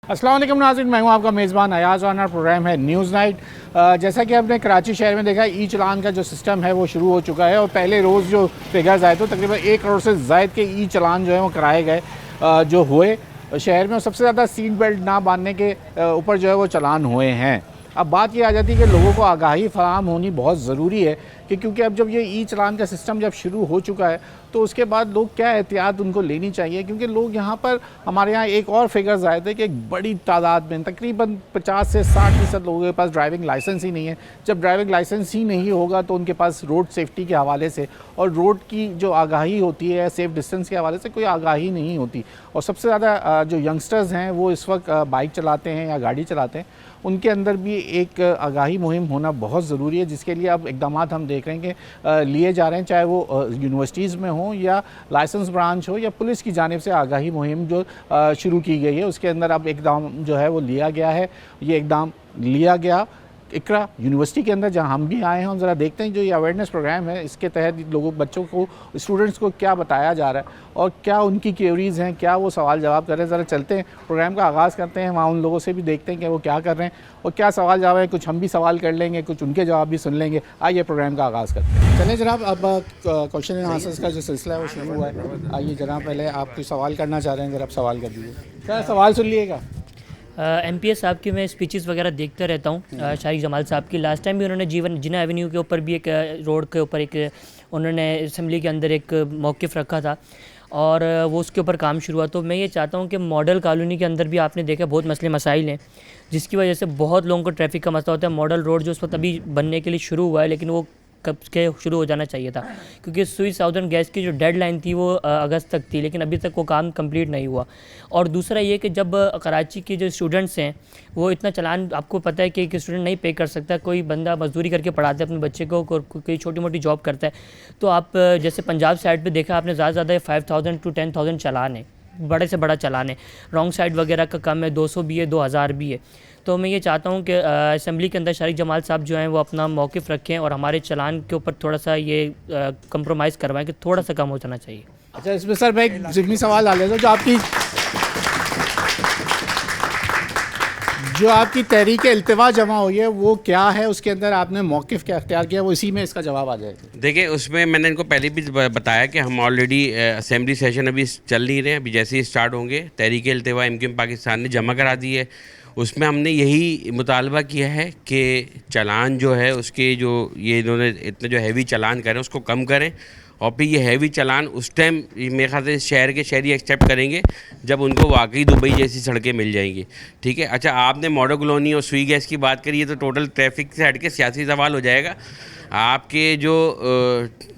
अस्सलाम वालेकुम नाज़रीन, मैं हूं आपका मेज़बान अयाज़ और हमारा प्रोग्राम है न्यूज़ नाइट। जैसा कि आपने कराची शहर में देखा, ई चलान का जो सिस्टम है वो शुरू हो चुका है और पहले रोज़ जो फिगर्स आए थे तकरीबन 1 करोड़ से ज़ायद के ई चलान जो है वो कराए गए जो हुए शहर में। और सबसे ज़्यादा सीट बेल्ट ना बांधने के ऊपर जो है वो चलान हुए हैं। अब बात ये आ जाती है कि लोगों को आगाही फराहम होनी बहुत ज़रूरी है कि क्योंकि अब जब ये ई चलान का सिस्टम जब शुरू हो चुका है तो उसके बाद लोग क्या एहतियात उनको लेनी चाहिए, क्योंकि लोग यहाँ पर हमारे यहाँ एक और फिगर्स आए थे कि एक बड़ी तादाद में तकरीबन 50 से 60% लोगों के पास ड्राइविंग लाइसेंस ही नहीं है। जब ड्राइविंग लाइसेंस ही नहीं होगा तो उनके पास रोड सेफ्टी के हवाले से और रोड की जो आगाही होती है सेफ डिस्टेंस के हवाले से कोई आगाही नहीं होती। और सबसे ज़्यादा जो यंगस्टर्स हैं वो इस वक्त बाइक चलाते हैं या गाड़ी चलाते हैं, उनके अंदर भी एक आगाही मुहिम होना बहुत ज़रूरी है, जिसके लिए अब इक़दाम हम देख रहे हैं कि लिए जा रहे हैं, चाहे वो यूनिवर्सिटीज़ में हो या लाइसेंस ब्रांच हो या पुलिस की जानिब से आगाही मुहिम जो शुरू की गई है उसके अंदर अब इक़दाम जो है वो लिया गया है। ये इक़दाम लिया गया इकरा यूनिवर्सिटी के अंदर जहां हम भी आए हैं। हम ज़रा देखते हैं जो ये अवेयरनेस प्रोग्राम है इसके तहत लोगों बच्चों को स्टूडेंट्स को क्या बताया जा रहा है और क्या उनकी क्वेरीज़ हैं, क्या वो सवाल जवाब कर रहे हैं। ज़रा चलते हैं, प्रोग्राम का आगाज़ करते हैं, वहाँ उन लोगों से भी देखते हैं कि वो क्या कर रहे हैं और क्या सवाल जवाब है। कुछ हम भी सवाल कर लेंगे, कुछ उनके जवाब भी सुन लेंगे। आइए प्रोग्राम का आगाज़ करते हैं। चलें जनाब, अब क्वेश्चन एंड आंसर्स का जो सिलसिला है वो शुरू हुआ है। आइए जनाब, पहले आप कुछ सवाल करना चाह रहे हैं, अगर आप सवाल कर दीजिए। क्या सवाल सुन लिएगा। MPS साहब की मैं स्पीचेस वगैरह देखते रहता हूँ। शारिक जमाल साहब की लास्ट टाइम भी उन्होंने जिना एवेन्यू के ऊपर भी एक रोड के ऊपर एक उन्होंने असम्बली के अंदर एक मौक़िफ़ रखा था और वो उसके ऊपर काम शुरू हुआ। तो मैं ये चाहता हूँ कि मॉडल कॉलोनी के अंदर भी आपने देखा बहुत मसले मसाइल हैं जिसकी वजह से बहुत लोगों को ट्रैफिक का मसला होता है। मॉडल रोड जो उस वक्त अभी बनने के लिए शुरू हुआ है लेकिन वो कब के शुरू हो जाना चाहिए था, क्योंकि स्विस साउदर्न गैस की जो डेडलाइन थी वो अगस्त तक थी, लेकिन अभी तक वो काम कंप्लीट नहीं हुआ। और दूसरा ये कि जब कराची के जो स्टूडेंट्स हैं वो इतना चलान, आपको पता है कि एक स्टूडेंट नहीं पे कर सकता, कोई बंदा मजदूरी करके पढ़ाता है अपने बच्चे को, कोई छोटी मोटी जॉब करता है। तो आप जैसे पंजाब साइड पर देखा आपने, ज़्यादा 5000 to 10,000 चलान है, बड़े से बड़ा चलान है। रॉन्ग साइड वगैरह का कम है, 200 भी है, 2000 भी है। तो मैं ये चाहता हूँ कि असम्बली के अंदर शारिक जमाल साहब जो हैं वो अपना मौक़िफ़ रखें और हमारे चलान के ऊपर थोड़ा सा ये कंप्रोमाइज़ करवाएं कि थोड़ा सा कम हो जाना चाहिए। अच्छा, इसमें सर मैं एक ज़िक्री सवाल डाल देता हूँ। जो आपकी तहरीक इल्तिवा जमा हुई है वो क्या है, उसके अंदर आपने मौक़िफ़ क्या अख्तियार किया, वो इसी में इसका जवाब आ जाएगा। देखिए, उसमें मैंने इनको पहले भी बताया कि हम ऑलरेडी असेंबली सेशन अभी चल नहीं रहे हैं, अभी जैसे ही स्टार्ट होंगे तहरीक इल्तिवा MQM पाकिस्तान ने जमा करा दी है। उसमें हमने यही मुतालबा किया है कि चलान जो है उसके जो ये इन्होंने इतने जो हैवी चलान करें उसको कम करें और फिर ये हैवी चलान उस टाइम मेरे ख्याल से शहर के शहरी एक्सेप्ट करेंगे जब उनको वाकई दुबई जैसी सड़कें मिल जाएंगी। ठीक है। अच्छा, आपने मॉडल कॉलोनी और सुई गैस की बात करी है तो टोटल ट्रैफिक से हट के सियासी सवाल हो जाएगा। आपके जो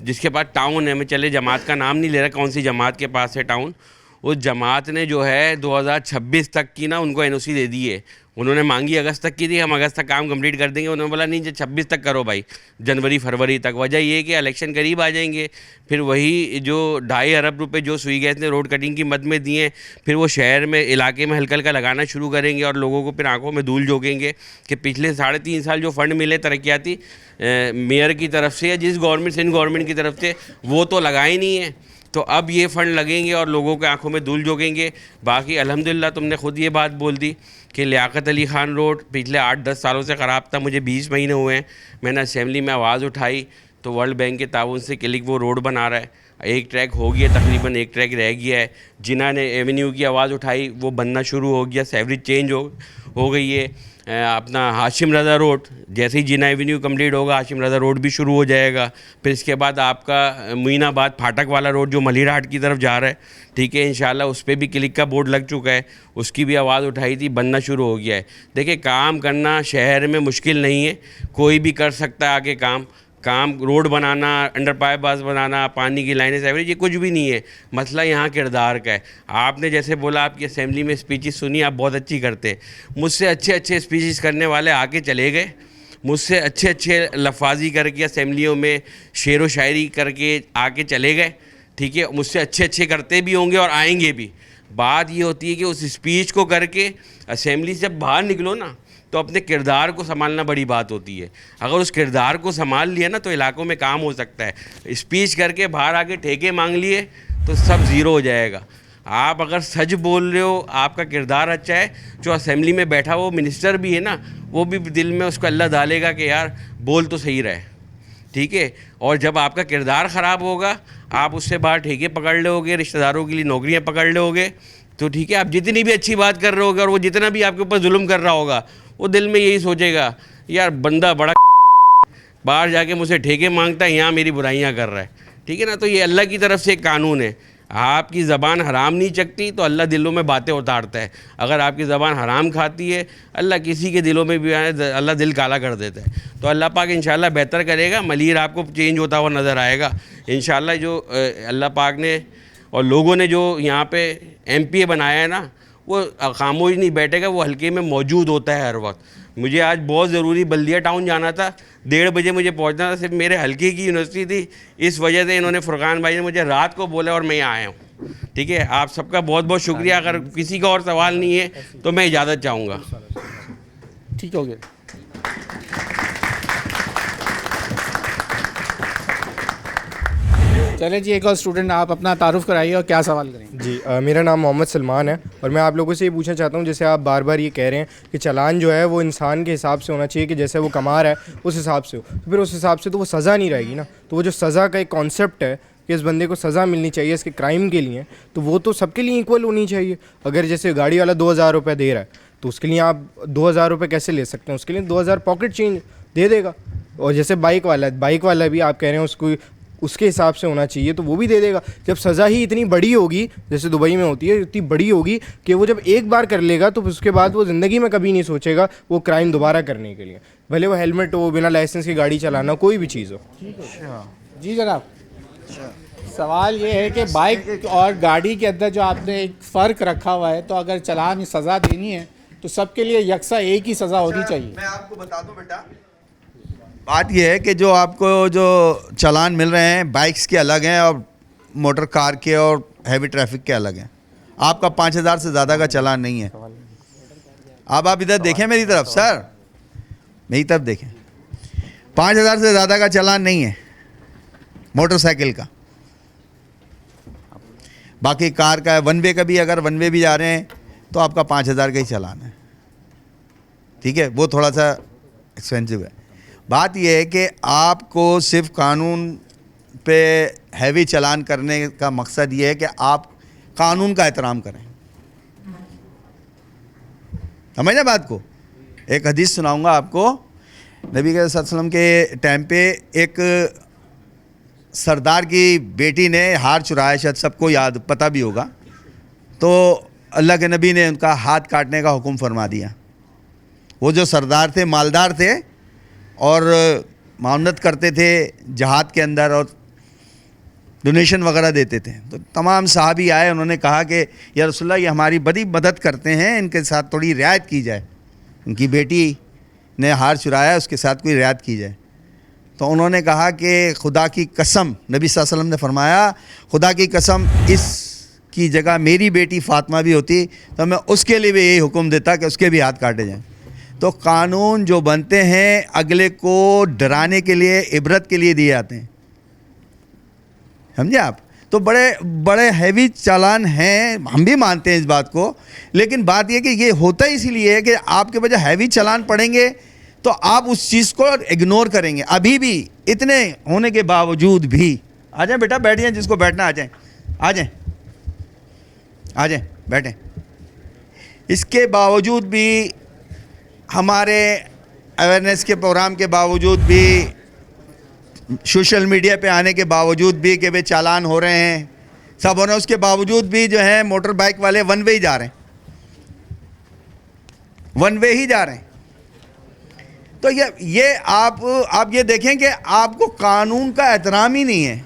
जिसके पास टाउन है, मैं चले जमात का नाम नहीं ले रहा, कौन सी जमात के पास है टाउन, उस जमात ने जो है 2026 तक की ना उनको NOC दे दी है। उन्होंने मांगी अगस्त तक की थी, हम अगस्त तक काम कंप्लीट कर देंगे। उन्होंने बोला नहीं, 26 तक करो भाई, जनवरी फरवरी तक। वजह ये है कि इलेक्शन करीब आ जाएंगे, फिर वही जो 2.5 अरब रुपए जो सुई गैस ने रोड कटिंग की मद में दिए फिर वो शहर में इलाके में हल्का हल्का लगाना शुरू करेंगे और लोगों को फिर आंखों में धूल झोंकेंगे कि पिछले 3.5 साल जो फ़ंड मिले तरक्याती मेयर की तरफ से या जिस गवर्नमेंट सिंध गवर्नमेंट की तरफ से वो तो लगाए नहीं है, तो अब ये फ़ंड लगेंगे और लोगों के आंखों में धूल झोंकेंगे। बाकी अल्हम्दुलिल्लाह तुमने ख़ुद ये बात बोल दी कि लियाकत अली ख़ान रोड पिछले 8-10 सालों से ख़राब था, मुझे 20 महीने हुए हैं, मैंने असेंबली में आवाज़ उठाई तो वर्ल्ड बैंक के ताउन से क्लिक वो रोड बना रहा है। एक ट्रैक हो गया, तकरीबन एक ट्रैक रह गया है। जिन्ना ने एवेन्यू की आवाज़ उठाई वो बनना शुरू हो गया, सेवरेज चेंज हो गई है। अपना हाशिम रज़ा रोड, जैसे ही जिना एवेन्यू कंप्लीट होगा हाशिम रज़ा रोड भी शुरू हो जाएगा। फिर इसके बाद आपका मुइनाबाद फाटक वाला रोड जो मलिर हाट की तरफ जा रहा है, ठीक है, इंशाल्लाह उस पर भी क्लिक का बोर्ड लग चुका है, उसकी भी आवाज़ उठाई थी, बनना शुरू हो गया है। देखिए, काम करना शहर में मुश्किल नहीं है, कोई भी कर सकता है आके काम रोड बनाना, अंडर पाइप बनाना, पानी की लाइनें सेवरेज, ये कुछ भी नहीं है। मसला यहाँ किरदार का है। आपने जैसे बोला आपकी असेंबली में स्पीचेस सुनी, आप बहुत अच्छी करते हैं। मुझसे अच्छे स्पीचेस करने वाले आके चले गए, मुझसे अच्छे लफाजी करके असेंबलियों में शेर व शायरी करके आके चले गए। ठीक है, मुझसे अच्छे करते भी होंगे और आएंगे भी। बात ये होती है कि उस स्पीच को करके असेंबली से बाहर निकलो ना तो अपने किरदार को संभालना बड़ी बात होती है। अगर उस किरदार को संभाल लिया ना तो इलाकों में काम हो सकता है। स्पीच करके बाहर आके ठेके मांग लिए तो सब ज़ीरो हो जाएगा। आप अगर सच बोल रहे हो, आपका किरदार अच्छा है, जो असेंबली में बैठा वो मिनिस्टर भी है ना, वो भी दिल में उसको अल्लाह डालेगा कि यार बोल तो सही रहे, ठीक है। और जब आपका किरदार ख़राब होगा, आप उससे बाहर ठेके पकड़ लोगे, रिश्तेदारों के लिए नौकरियां पकड़ लोगे, तो ठीक है, आप जितनी भी अच्छी बात कर रहे होगे और वो जितना भी आपके ऊपर जुल्म कर रहा होगा, वो दिल में यही सोचेगा यार बंदा बड़ा बाहर जाके मुझसे ठेके मांगता है, यहाँ मेरी बुराइयाँ कर रहा है, ठीक है ना। तो ये अल्लाह की तरफ से एक कानून है, आपकी ज़बान हराम नहीं चखती तो अल्लाह दिलों में बातें उतारता है। अगर आपकी ज़बान हराम खाती है, अल्लाह किसी के दिलों में भी अल्लाह दिल काला कर देता है। तो अल्लाह पाक इंशाल्लाह बेहतर करेगा, मलीर आपको चेंज होता हुआ नज़र आएगा इंशाल्लाह। जो अल्लाह पाक ने और लोगों ने जो यहाँ पे MPA बनाया है ना, वो खामोश नहीं बैठेगा, वो हल्के में मौजूद होता है हर वक्त। मुझे आज बहुत ज़रूरी बल्दिया टाउन जाना था, 1:30 बजे मुझे पहुंचना था, सिर्फ मेरे हल्के की यूनिवर्सिटी थी, इस वजह से इन्होंने फुरकान भाई ने मुझे रात को बोला और मैं यहाँ आया हूँ, ठीक है। आप सबका बहुत बहुत शुक्रिया। अगर किसी का और सवाल नहीं है तो मैं इजाज़त चाहूँगा। ठीक हो गया। चले जी, एक और स्टूडेंट, आप अपना तारुफ कराइए और क्या सवाल करेंगे। जी मेरा नाम मोहम्मद सलमान है और मैं आप लोगों से ये पूछना चाहता हूँ, जैसे आप बार बार ये कह रहे हैं कि चालान जो है वो इंसान के हिसाब से होना चाहिए, कि जैसे वो कमा रहा है उस हिसाब से हो, तो फिर उस हिसाब से तो वो सज़ा नहीं रहेगी ना। तो वो जो सज़ा का एक कॉन्सेप्ट है कि इस बंदे को सज़ा मिलनी चाहिए इसके क्राइम के लिए, तो वो तो सबके लिए इक्वल होनी चाहिए। अगर जैसे गाड़ी वाला 2000 रुपये दे रहा है तो उसके लिए आप 2000 रुपये कैसे ले सकते हैं, उसके लिए 2000 पॉकेट चेंज दे देगा। और जैसे बाइक वाला भी आप कह रहे हैं उसको उसके हिसाब से होना चाहिए, तो वो भी दे देगा। जब सज़ा ही इतनी बड़ी होगी, जैसे दुबई में होती है, इतनी बड़ी होगी कि वो जब एक बार कर लेगा तो उसके बाद वो ज़िंदगी में कभी नहीं सोचेगा वो क्राइम दोबारा करने के लिए, भले वो हेलमेट हो, बिना लाइसेंस की गाड़ी चलाना, कोई भी चीज़ हो। जी जनाब, सवाल ये है कि बाइक और गाड़ी के अंदर जो आपने एक फ़र्क रखा हुआ है, तो अगर चालान सज़ा देनी है तो सबके लिए यकसा एक ही सज़ा होनी चाहिए। मैं आपको बता दूं बेटा, बात यह है कि जो आपको जो चालान मिल रहे हैं बाइक्स के अलग हैं और मोटर कार के और हैवी ट्रैफिक के अलग हैं। आपका 5000 से ज़्यादा का चालान नहीं है। अब आप इधर देखें मेरी तरफ, सर मेरी तरफ देखें, 5000 से ज़्यादा का चालान नहीं है मोटरसाइकिल का। बाकी कार का है, वन वे का भी, अगर वन वे भी जा रहे हैं तो आपका 5000 का ही चालान है, ठीक है। वो थोड़ा सा एक्सपेंसिव है। बात यह है कि आपको सिर्फ कानून पे हैवी चालान करने का मकसद ये है कि आप कानून का एहतराम करें, समझना बात को। एक हदीस सुनाऊंगा आपको। नबी के सल्लल्लाहु अलैहि वसल्लम के टाइम पे एक सरदार की बेटी ने हार चुराया, शायद सबको याद पता भी होगा, तो अल्लाह के नबी ने उनका हाथ काटने का हुक्म फरमा दिया। वो जो सरदार थे मालदार थे और मामनत करते थे जहाद के अंदर और डोनेशन वगैरह देते थे। तो तमाम साहबी आए, उन्होंने कहा कि या रसूलल्लाह ये हमारी बड़ी मदद करते हैं, इनके साथ थोड़ी रियायत की जाए, उनकी बेटी ने हार चुराया, उसके साथ कोई रियायत की जाए। तो उन्होंने कहा कि खुदा की कसम, नबी सल्लल्लाहु अलैहि वसल्लम ने फरमाया, खुदा की कसम इसकी जगह मेरी बेटी फ़ातिमा भी होती तो मैं उसके लिए भी यही हुक्म देता कि उसके भी हाथ काटे जाएँ। तो कानून जो बनते हैं अगले को डराने के लिए, इबरत के लिए दिए जाते हैं, समझे आप। तो बड़े बड़े हैवी चालान हैं, हम भी मानते हैं इस बात को, लेकिन बात यह कि ये होता इसीलिए है कि आपके वजह हैवी चालान पड़ेंगे तो आप उस चीज़ को इग्नोर करेंगे। अभी भी इतने होने के बावजूद भी, आ जाए बेटा, बैठ जाए, जिसको बैठना आ जाए, आ जाए, आ जाए, बैठें। इसके बावजूद भी, हमारे अवेयरनेस के प्रोग्राम के बावजूद भी, सोशल मीडिया पे आने के बावजूद भी कि वे चालान हो रहे हैं, सब हो रहे हैं, उसके बावजूद भी जो है मोटर बाइक वाले वन वे ही जा रहे हैं, वन वे ही जा रहे हैं। तो ये आप ये देखें कि आपको कानून का एहतराम ही नहीं है।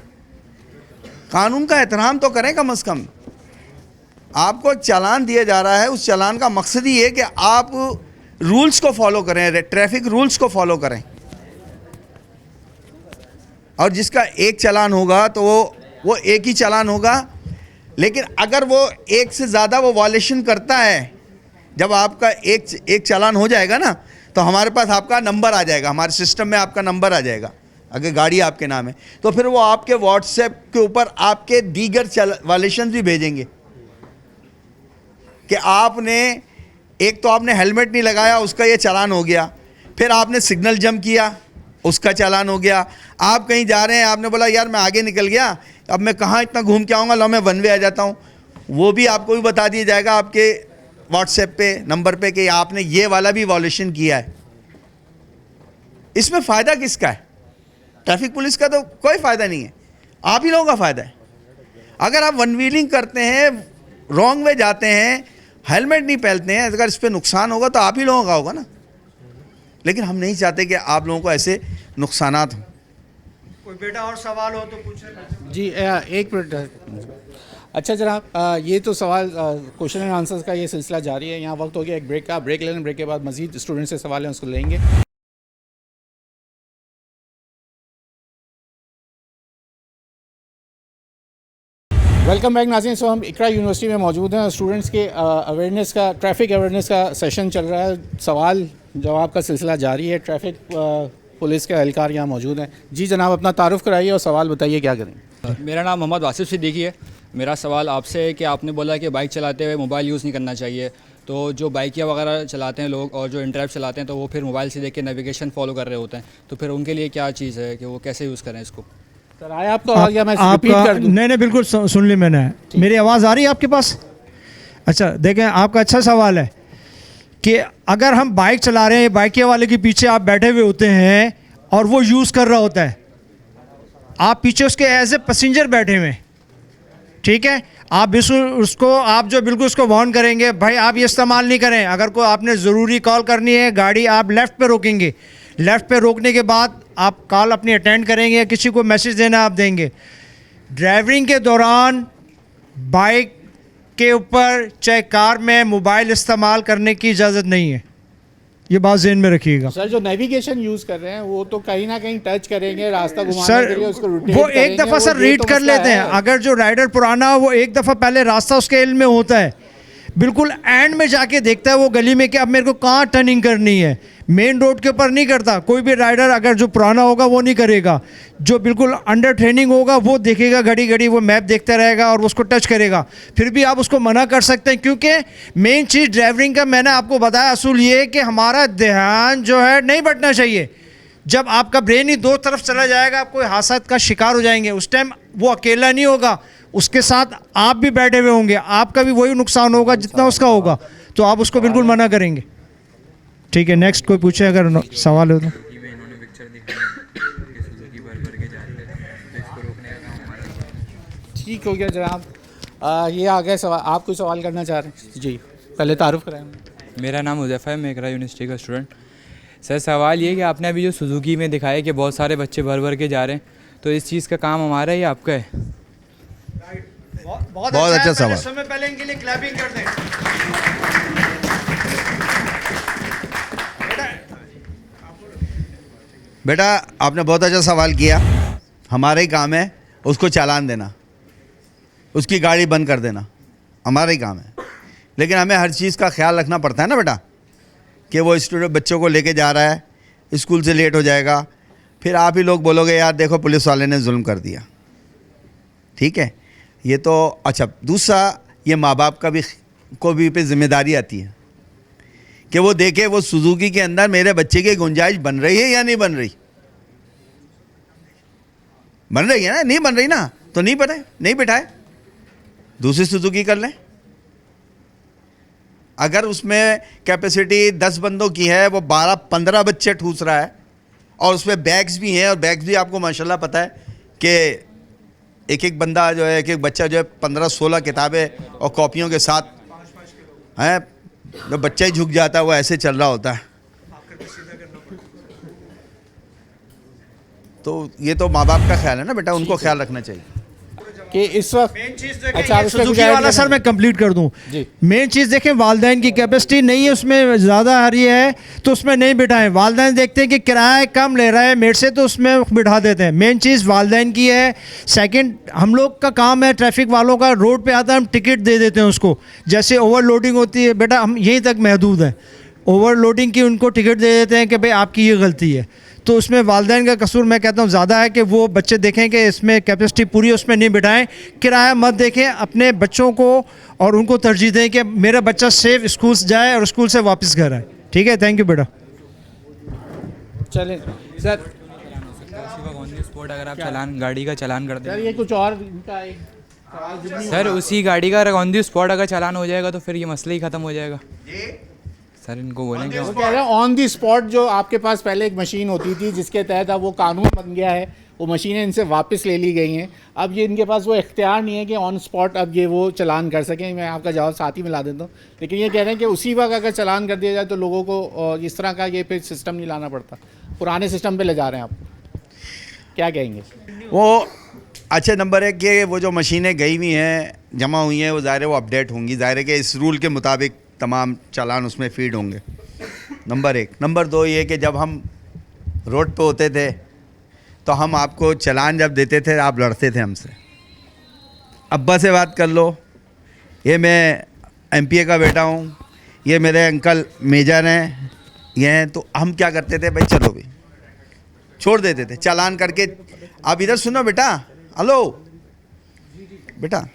कानून का एहतराम तो करें कम से कम। आपको एक चालान दिया जा रहा है, उस चालान का मकसद ही है कि आप रूल्स को फॉलो करें, ट्रैफिक रूल्स को फॉलो करें। और जिसका एक चालान होगा तो वो एक ही चालान होगा, लेकिन अगर वो एक से ज़्यादा वो वायलेशन करता है, जब आपका एक चालान हो जाएगा ना, तो हमारे पास आपका नंबर आ जाएगा, हमारे सिस्टम में आपका नंबर आ जाएगा। अगर गाड़ी आपके नाम है तो फिर वो आपके व्हाट्सएप के ऊपर आपके दीगर वायलेशन भी भेजेंगे, कि आपने एक तो आपने हेलमेट नहीं लगाया, उसका ये चालान हो गया, फिर आपने सिग्नल जंप किया, उसका चालान हो गया। आप कहीं जा रहे हैं, आपने बोला यार मैं आगे निकल गया, अब मैं कहाँ इतना घूम के आऊँगा, लो मैं वन वे आ जाता हूँ, वो भी आपको भी बता दिया जाएगा आपके व्हाट्सएप पे नंबर पे कि आपने ये वाला भी वॉल्यूशन किया है। इसमें फ़ायदा किसका है? ट्रैफिक पुलिस का तो कोई फ़ायदा नहीं है, आप ही लोगों का फ़ायदा है। अगर आप वन व्हीलिंग करते हैं, रॉन्ग वे जाते हैं, हेलमेट नहीं पहनते हैं, अगर इस पर नुकसान होगा तो आप ही लोगों का होगा ना। लेकिन हम नहीं चाहते कि आप लोगों को ऐसे नुकसानात हों। कोई बेटा और सवाल हो तो पूछे। जी एक मिनट। अच्छा जनाब, ये तो सवाल क्वेश्चन एंड आंसर्स का ये सिलसिला जारी है। यहाँ वक्त हो गया एक ब्रेक का, ब्रेक लेने, ब्रेक के बाद मजीद स्टूडेंट से सवाल हैं उसको लेंगे। वेलकम बैक नाज़रीन। सो हम इकरा यूनिवर्सिटी में मौजूद हैं। स्टूडेंट्स के अवेयरनेस का, ट्रैफिक अवेयरनेस का सेशन चल रहा है, सवाल जवाब का सिलसिला जारी है। ट्रैफिक पुलिस के एहलकार यहाँ मौजूद हैं। जी जनाब, अपना तारुफ कराइए और सवाल बताइए, क्या करें। मेरा नाम मोहम्मद वासिफ सिद्दीकी है। मेरा सवाल आपसे है कि आपने बोला कि बाइक चलाते हुए मोबाइल यूज़ नहीं करना चाहिए, तो जो बाइकियाँ वगैरह चलाते हैं लोग और जो इंटरैप चलाते हैं तो वो फिर मोबाइल से देख के नेविगेशन फॉलो कर रहे होते हैं, तो फिर उनके लिए क्या चीज़ है कि वो कैसे यूज़ करें इसको? सर आया आपको या मैं रिपीट कर दूं? नहीं बिल्कुल सुन ली मैंने। मेरी आवाज़ आ रही है आपके पास? अच्छा देखें, आपका अच्छा सवाल है कि अगर हम बाइक चला रहे हैं, बाइक वाले के पीछे आप बैठे हुए होते हैं और वो यूज़ कर रहा होता है, आप पीछे उसके एज ए पैसेंजर बैठे हुए हैं, ठीक है, आप उसको आप जो बिल्कुल उसको वार्न करेंगे, भाई आप ये इस्तेमाल नहीं करें। अगर कोई आपने ज़रूरी कॉल करनी है, गाड़ी आप लेफ़्ट पे रोकेंगे, लेफ़्ट पे रोकने के बाद आप कॉल अपनी अटेंड करेंगे या किसी को मैसेज देना आप देंगे। ड्राइविंग के दौरान बाइक के ऊपर चाहे कार में मोबाइल इस्तेमाल करने की इजाज़त नहीं है, ये बात ज़हन में रखिएगा। सर जो नेविगेशन यूज़ कर रहे हैं वो तो कहीं ना कहीं टच करेंगे, रास्ता घुमाने सर के लिए उसको रोटेट वो करेंगे, एक दफ़ा सर वो ये रीड तो कर मसला लेते हैं। है। अगर जो राइडर पुराना हो वो एक दफ़ा पहले रास्ता उसके इल्म में होता है, बिल्कुल एंड में जाके देखता है वो गली में कि अब मेरे को कहाँ टर्निंग करनी है, मेन रोड के ऊपर नहीं करता। कोई भी राइडर अगर जो पुराना होगा वो नहीं करेगा, जो बिल्कुल अंडर ट्रेनिंग होगा वो देखेगा, घड़ी घड़ी वो मैप देखता रहेगा और उसको टच करेगा। फिर भी आप उसको मना कर सकते हैं, क्योंकि मेन चीज़ ड्राइविंग का मैंने आपको बताया असूल ये है कि हमारा ध्यान जो है नहीं बटना चाहिए। जब आपका ब्रेन ही दो तरफ चला जाएगा, आप कोई हादसा का शिकार हो जाएंगे। उस टाइम वो अकेला नहीं होगा, उसके साथ आप भी बैठे हुए होंगे, आपका भी वही नुकसान होगा जितना उसका होगा, तो आप उसको बिल्कुल मना करेंगे। ठीक है, नेक्स्ट कोई पूछे अगर सवाल हो तो। ठीक हो गया जनाब। ये आ गए सवाल, आप कोई सवाल करना चाह रहे हैं? जी पहले तारुफ कराएं। मेरा नाम हुज़ैफ़ा है, मैं इकरा यूनिवर्सिटी का स्टूडेंट। सर सवाल ये कि आपने अभी जो सुजुकी में दिखाया कि बहुत सारे बच्चे भर भर के जा रहे हैं, तो इस चीज़ का काम हमारा है या आपका है? बहुत अच्छा सवाल। समय पहले इनके लिए क्लैपिंग कर दें। बेटा आपने बहुत अच्छा सवाल किया। हमारा ही काम है उसको चालान देना, उसकी गाड़ी बंद कर देना, हमारा ही काम है। लेकिन हमें हर चीज़ का ख्याल रखना पड़ता है ना बेटा, कि वो स्टूडेंट बच्चों को लेके जा रहा है, स्कूल से लेट हो जाएगा, फिर आप ही लोग बोलोगे यार देखो पुलिस वाले ने जुल्म कर दिया। ठीक है, ये तो अच्छा। दूसरा, ये माँ बाप का भी को भी पे जिम्मेदारी आती है कि वो देखे वो सुजुकी के अंदर मेरे बच्चे की गुंजाइश बन रही है या नहीं बन रही। बन रही है ना, नहीं बन रही ना तो नहीं बैठाए, नहीं बैठाए, दूसरी सुजुकी कर लें। अगर उसमें कैपेसिटी 10 बंदों की है, वो 12-15 बच्चे ठूस रहा है और उसमें बैग्स भी हैं, और बैग्स भी आपको माशाल्लाह पता है कि एक एक बंदा जो है, एक एक बच्चा जो है 15-16 किताबें और कॉपियों के साथ हैं, जो बच्चा ही झुक जाता है वो ऐसे चल रहा होता है। तो ये तो माँ बाप का ख्याल है ना बेटा, उनको ख्याल रखना चाहिए कि इस वक्त अच्छा अच्छा सुजुकी वाला सर मैं कंप्लीट कर दूं। जी। मेन चीज़ देखें, वालदैन की कैपेसिटी नहीं है उसमें, ज़्यादा आ रही है तो उसमें नहीं बिठाएं। वालदैन देखते हैं कि किराया कम ले रहा है मेरे से तो उसमें बिठा देते हैं। मेन चीज़ वालदैन की है। सेकंड, हम लोग का काम है ट्रैफिक वालों का, रोड पे आता है हम टिकट दे देते हैं उसको। जैसे ओवरलोडिंग होती है बेटा, हम यहीं तक महदूद हैं, ओवरलोडिंग की उनको टिकट दे देते हैं कि भाई आपकी ये गलती है। तो उसमें वालिदैन का कसूर मैं कहता हूँ ज़्यादा है कि वो बच्चे देखें कि इसमें कैपेसिटी पूरी उसमें नहीं बिठाएं, किराया मत देखें, अपने बच्चों को और उनको तरजीह दें कि मेरा बच्चा सेफ स्कूल जाए और स्कूल से वापस घर आए। ठीक है, थैंक यू बेटा। चलें सर, स्पॉट अगर आप चालान गाड़ी का चालान कर सर दें ये कुछ और इनका एक सवाल जितनी सर, उसी गाड़ी का ऑन दी स्पॉट अगर चालान हो जाएगा तो फिर ये मसला ही ख़त्म हो जाएगा। सर इनको बोलेंगे वो कह रहे हैं ऑन दी स्पॉट जो आपके पास पहले एक मशीन होती थी जिसके तहत अब वो कानून बन गया है, वो मशीनें इनसे वापस ले ली गई हैं। अब ये इनके पास वो इख्तियार नहीं है कि ऑन स्पॉट अब ये वो चलान कर सकें। मैं आपका जवाब साथ ही मिला देता हूँ, लेकिन ये कह रहे हैं कि उसी वक्त अगर चलान कर दिया जाए तो लोगों को इस तरह का ये फिर सिस्टम नहीं लाना पड़ता, पुराने सिस्टम पे ले जा रहे हैं आपको, क्या कहेंगे? वो अच्छे नंबर है कि वो जो मशीनें गई हुई हैं, जमा हुई हैं, वो ज़ाहिर है वो अपडेट होंगी। ज़ाहिर है कि इस रूल के मुताबिक तमाम चालान उसमें फीड होंगे, नंबर 1। नंबर 2 ये कि जब हम रोड पे होते थे तो हम आपको चालान जब देते थे आप लड़ते थे हमसे। अब्बा से बात कर लो, ये मैं एमपीए का बेटा हूँ, ये मेरे अंकल मेजर हैं, ये हैं, तो हम क्या करते थे, भाई चलो भी छोड़ देते थे चालान करके। आप इधर सुनो बेटा, हेलो बेटा,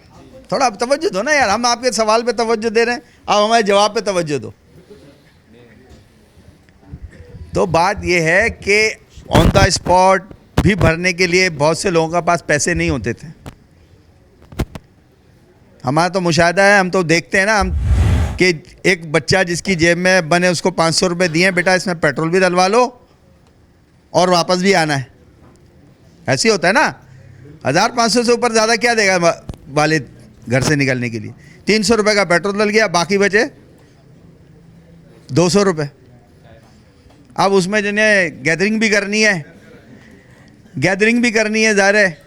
थोड़ा आप तवज्जो दो ना यार, हम आपके सवाल पे तवज्जो दे रहे हैं, आप हमारे जवाब पे तवज्जो दो। तो बात यह है कि ऑन द स्पॉट भी भरने के लिए बहुत से लोगों के पास पैसे नहीं होते थे। हमारा तो मुशाहिदा है, हम तो देखते हैं ना हम कि एक बच्चा जिसकी जेब में बने उसको 500 रुपये दिए, बेटा इसमें पेट्रोल भी डलवा लो और वापस भी आना है, ऐसे ही होता है ना। 1500 से ऊपर ज़्यादा क्या देगा वालिद घर से निकलने के लिए? 300 रुपये का पेट्रोल डल गया, बाकी बचे 200 रुपये। अब उसमें जिन्हें गैदरिंग भी करनी है ज़ाहिर है,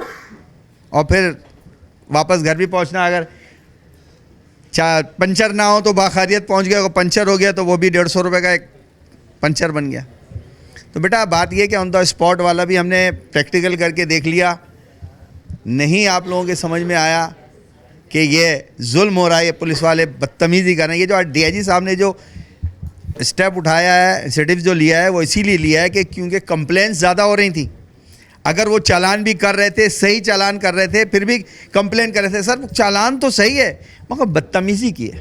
और फिर वापस घर भी पहुंचना। अगर पंचर ना हो तो बाखैरियत पहुंच गया, अगर पंचर हो गया तो वो भी 150 रुपये का एक पंचर बन गया। तो बेटा बात ये कि ऑन द स्पॉट वाला भी हमने प्रैक्टिकल करके देख लिया, नहीं आप लोगों के समझ में आया कि ये जुल्म हो रहा है, ये पुलिस वाले बदतमीज़ी कर रहे हैं। ये जो डीआईजी साहब ने जो स्टेप उठाया है, इनिशिएटिव जो लिया है, वो इसीलिए लिया है कि क्योंकि कंप्लेंट्स ज़्यादा हो रही थी। अगर वो चालान भी कर रहे थे, सही चालान कर रहे थे, फिर भी कंप्लेन कर रहे थे, सर चालान तो सही है मगर बदतमीज़ी की है।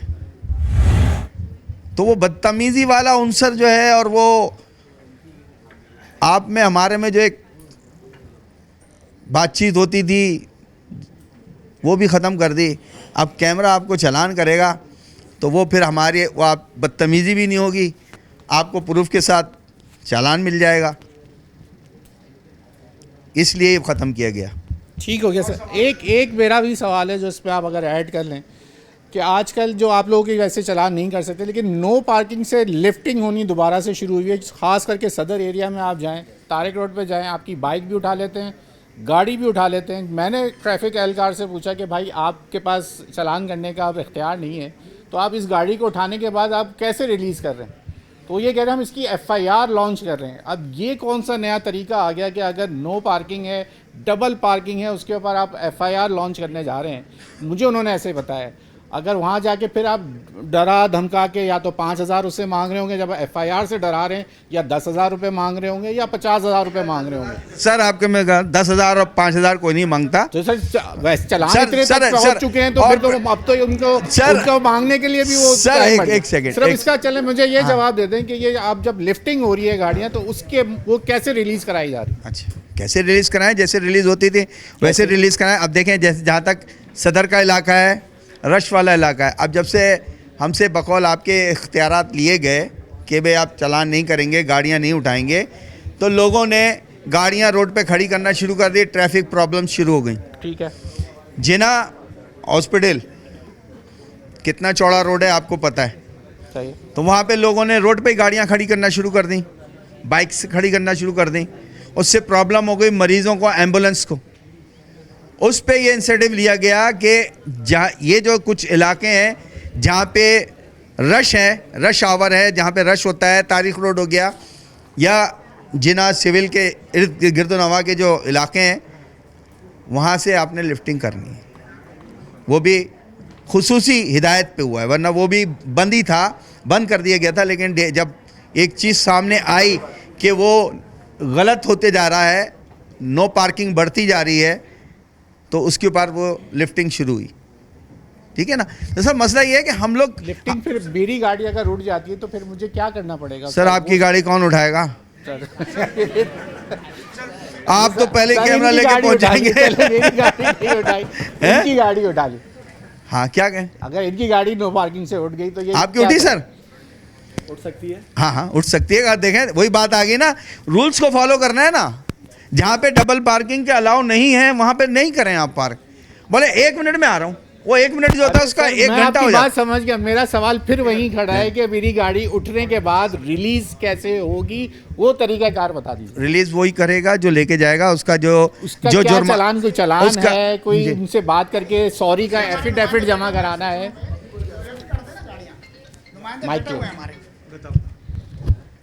तो वो बदतमीज़ी वाला अंसर जो है और वो आप में हमारे में जो एक बातचीत होती थी वो भी ख़त्म कर दी। अब कैमरा आपको चालान करेगा तो वो फिर हमारे वो आप बदतमीज़ी भी नहीं होगी, आपको प्रूफ के साथ चालान मिल जाएगा, इसलिए ख़त्म किया गया। ठीक हो गया सर। एक मेरा भी सवाल है जो इस पर आप अगर ऐड कर लें कि आजकल जो आप लोगों की वैसे चालान नहीं कर सकते, लेकिन नो पार्किंग से लिफ्टिंग होनी दोबारा से शुरू हुई है। ख़ास करके सदर एरिया में आप जाएं, तारिक रोड पे जाएं, आपकी बाइक भी उठा लेते हैं, गाड़ी भी उठा लेते हैं। मैंने ट्रैफिक एहलकार से पूछा कि भाई आपके पास चालान करने का अब इख्तियार नहीं है, तो आप इस गाड़ी को उठाने के बाद आप कैसे रिलीज़ कर रहे हैं? तो ये कह रहे हैं हम इसकी एफआईआर लॉन्च कर रहे हैं। अब ये कौन सा नया तरीका आ गया कि अगर नो पार्किंग है, डबल पार्किंग है, उसके ऊपर आप एफआईआर लॉन्च करने जा रहे हैं? मुझे उन्होंने ऐसे बताया। अगर वहाँ जाके फिर आप डरा धमका के या तो 5,000 उससे मांग रहे होंगे जब एफआईआर से डरा रहे हैं, या 10,000 रुपये मांग रहे होंगे, या 50,000 रुपये मांग रहे होंगे। सर आपके में 10,000 और 5,000 कोई नहीं मांगता। तो सर वैसे चलान सर, इतने सर, तक सर, पहुंच चुके हैं तो फिर तो अब तो उनको मांगने के लिए भी वो सर एक सेकंड सिर्फ इसका चले मुझे ये जवाब दे दें कि ये आप जब लिफ्टिंग हो रही है गाड़ियाँ तो उसके वो कैसे रिलीज़ कराई जा रही है? अच्छा, कैसे रिलीज़ कराएं? जैसे रिलीज़ होती थी वैसे रिलीज़ कराएं। अब देखें जैसे जहाँ तक सदर का इलाका है, रश वाला इलाका है, अब जब से हमसे बकौल आपके इख्तियारात लिए गए कि भाई आप चालान नहीं करेंगे, गाड़ियाँ नहीं उठाएंगे, तो लोगों ने गाड़ियाँ रोड पे खड़ी करना शुरू कर दी, ट्रैफिक प्रॉब्लम शुरू हो गई। ठीक है। जिना हॉस्पिटल कितना चौड़ा रोड है आपको पता है, सही। तो वहाँ पे लोगों ने रोड पे गाड़ियाँ खड़ी करना शुरू कर दी, बाइक्स खड़ी करना शुरू कर दी। उससे प्रॉब्लम हो गई मरीज़ों को, एम्बुलेंस को। उस पे ये इंसेंटिव लिया गया कि जहाँ ये जो कुछ इलाके हैं जहाँ पे रश है, रश आवर है, जहाँ पे रश होता है, तारिक रोड हो गया या जिना सिविल के इर्द गिरदोनवा के जो इलाके हैं, वहाँ से आपने लिफ्टिंग करनी है। वो भी खुसूसी हिदायत पे हुआ है, वरना वो भी बंद ही था, बंद कर दिया गया था। लेकिन जब एक चीज़ सामने आई कि वो गलत होते जा रहा है, नो पार्किंग बढ़ती जा रही है, तो उसके ऊपर वो लिफ्टिंग शुरू हुई। ठीक है ना। तो सर मसला ये है कि हम लोग लिफ्टिंग फिर मेरी गाड़ी अगर उठ जाती है तो फिर मुझे क्या करना पड़ेगा? सर आपकी गाड़ी कौन उठाएगा? आप तो पहले कैमरा लेके पहुंच जाएंगे। मेरी गाड़ी नहीं उठाई, इनकी गाड़ी उठा ली। हाँ क्या कहें? अगर इनकी गाड़ी नो पार्किंग से उठ गई तो ये आपकी क्या उठी करें? सर? उठ सकती है। हाँ हाँ उठ सकती है। देखें वही बात आ गई ना, रूल्स को फॉलो करना है ना। जहाँ पे डबल पार्किंग के अलाउ नहीं है वहाँ पे नहीं करें आप पार्क। बोले 1 मिनट में आ रहा हूँ, वो 1 मिनट जो होता है उसका 1 घंटा हो जाता है। बात समझ गया। मेरा सवाल फिर वहीं खड़ा है कि मेरी गाड़ी उठने के बाद रिलीज कैसे होगी, वो तरीकाकार बता दीजिए। रिलीज वही करेगा जो लेके जाएगा, उसका जो क्या जुर्मा चालान, कोई चालान उसका- है, कोई जी। उनसे बात करके सॉरी का एफिडेविट जमा कराना है? माइक लो।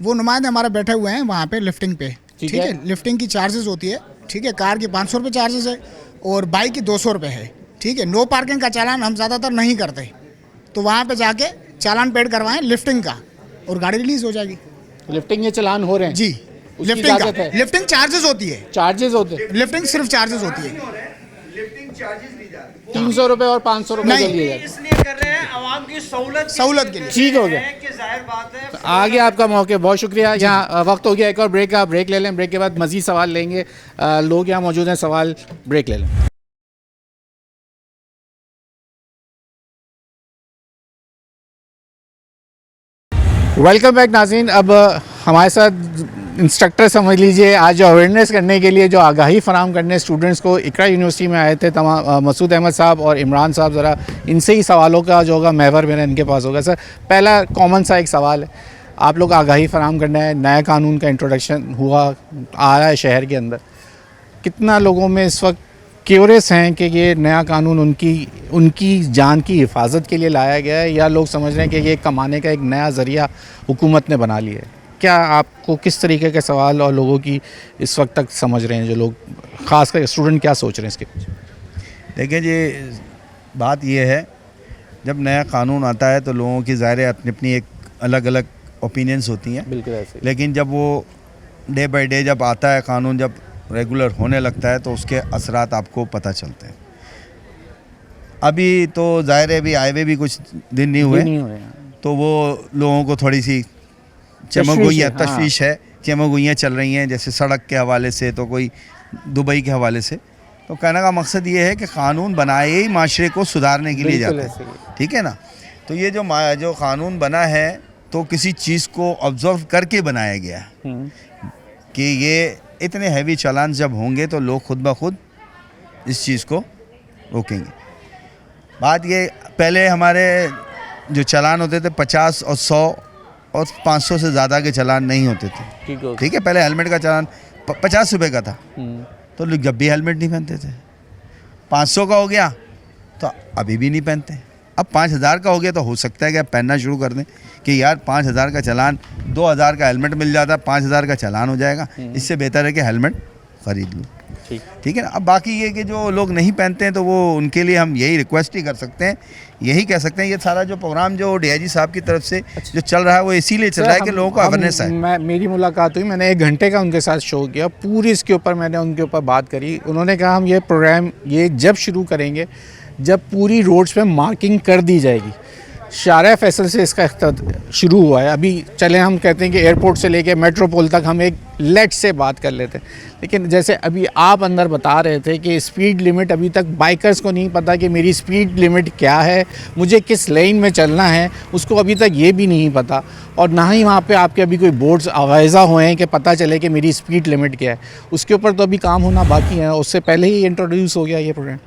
वो नुमाइंदे हमारे बैठे हुए हैं वहाँ पे लिफ्टिंग पे। ठीक ठीक है। है, लिफ्टिंग की चार्जेस होती है। ठीक है, कार की 500 रुपये चार्जेस है और बाइक की 200 रुपये है। ठीक है, नो पार्किंग का चालान हम ज़्यादातर नहीं करते, तो वहाँ पे जाके चालान पेड करवाएं लिफ्टिंग का और गाड़ी रिलीज हो जाएगी। लिफ्टिंग ये चालान हो रहे हैं जी, उसकी लिफ्टिंग इजाजत का, है? लिफ्टिंग चार्जेस होती है। चार्जेस होते हैं? लिफ्टिंग सिर्फ चार्जेस होती है। 300 रुपए और 500 रुपए नहीं। के लिए जाते हैं। इसलिए कर रहे हैं आवाम की सहूलत के लिए। ठीक हो गया, कि जाहिर बात है आगे आपका मौके। बहुत शुक्रिया। यहाँ वक्त हो गया एक और ब्रेक का। ब्रेक ले लें, ब्रेक के बाद मजीद सवाल लेंगे। लोग यहाँ मौजूद हैं, सवाल ब्रेक ले लें। वेलकम बैक नाज़रीन। अब हमारे साथ इंस्ट्रक्टर समझ लीजिए, आज जो अवेयरनेस करने के लिए, जो आगाही फराहम करने स्टूडेंट्स को इकरा यूनिवर्सिटी में आए थे तमाम, मसूद अहमद साहब और इमरान साहब, ज़रा इनसे ही सवालों का जो होगा महवर मेरा इनके पास होगा। सर पहला कॉमन सा एक सवाल है, आप लोग आगाही फराहम करना है, नया कानून का इंट्रोडक्शन हुआ आ रहा है शहर के अंदर, कितना लोगों में इस वक्त क्यूरियस हैं कि ये नया कानून उनकी जान की हिफाजत के लिए लाया गया है, या लोग समझ रहे हैं कि ये कमाने का एक नया ज़रिया हुकूमत ने बना लिया है? क्या आपको किस तरीके के सवाल और लोगों की इस वक्त तक समझ रहे हैं, जो लोग ख़ास कर स्टूडेंट क्या सोच रहे हैं इसके पीछे? देखिए जी, बात यह है जब नया कानून आता है तो लोगों की ज़ाहिर है अपनी अपनी एक अलग अलग ओपिनियंस होती हैं। बिल्कुल ऐसे। लेकिन जब वो डे बाय डे जब आता है कानून, जब रेगुलर होने लगता है तो उसके असरात आपको पता चलते हैं। अभी तो ज़ाहिर है अभी आए हुए भी कुछ दिन नहीं हुए, तो वो लोगों को थोड़ी सी चमगुइयाँ तशवीश है, चमगुइयाँ चल रही हैं, जैसे सड़क के हवाले से तो कोई दुबई के हवाले से। तो कहने का मकसद ये है कि कानून बनाए ही माशरे को सुधारने के लिए जाता है। ठीक है ना। तो ये जो कानून बना है तो किसी चीज़ को ऑब्जर्व करके बनाया गया है कि ये इतने हैवी चालान जब होंगे तो लोग खुद ब खुद इस चीज़ को रोकेंगे। बात ये, पहले हमारे जो चालान होते थे 50 और 100 और 500 से ज़्यादा के चालान नहीं होते थे। ठीक है, पहले हेलमेट का चालान 50 रुपये का था, तो लोग जब भी हेलमेट नहीं पहनते थे। 500 का हो गया तो अभी भी नहीं पहनते। अब 5000 का हो गया तो हो सकता है कि आप पहनना शुरू कर दें कि यार 5000 का चालान, 2000 का हेलमेट मिल जाता है, 5000 का चालान हो जाएगा, इससे बेहतर है कि हेलमेट ख़रीद लूँ। ठीक है ना। अब बाकी ये कि जो लोग नहीं पहनते हैं तो वो उनके लिए हम यही रिक्वेस्ट ही कर सकते हैं, यही कह सकते हैं, ये सारा जो प्रोग्राम जो DIG साहब की तरफ से जो चल रहा है वो इसीलिए चल रहा है कि लोगों को अवेयरनेस है। मेरी मुलाकात हुई, मैंने 1 घंटे का उनके साथ शो किया, पूरी इसके ऊपर मैंने उनके ऊपर बात करी। उन्होंने कहा हम ये प्रोग्राम ये जब शुरू करेंगे जब पूरी रोड्स पे मार्किंग कर दी जाएगी। शारा फैसल से इसका शुरू हुआ है। अभी चले हम कहते हैं कि एयरपोर्ट से लेके मेट्रोपोल तक हम एक लेट से बात कर लेते हैं, लेकिन जैसे अभी आप अंदर बता रहे थे कि स्पीड लिमिट, अभी तक बाइकर्स को नहीं पता कि मेरी स्पीड लिमिट क्या है, मुझे किस लेन में चलना है, उसको अभी तक ये भी नहीं पता। और ना ही वहाँ पे आपके अभी कोई बोर्ड्स आवाज़ा हुए हैं कि पता चले कि मेरी स्पीड लिमिट क्या है। उसके ऊपर तो अभी काम होना बाकी है, उससे पहले ही इंट्रोड्यूस हो गया ये प्रोग्राम।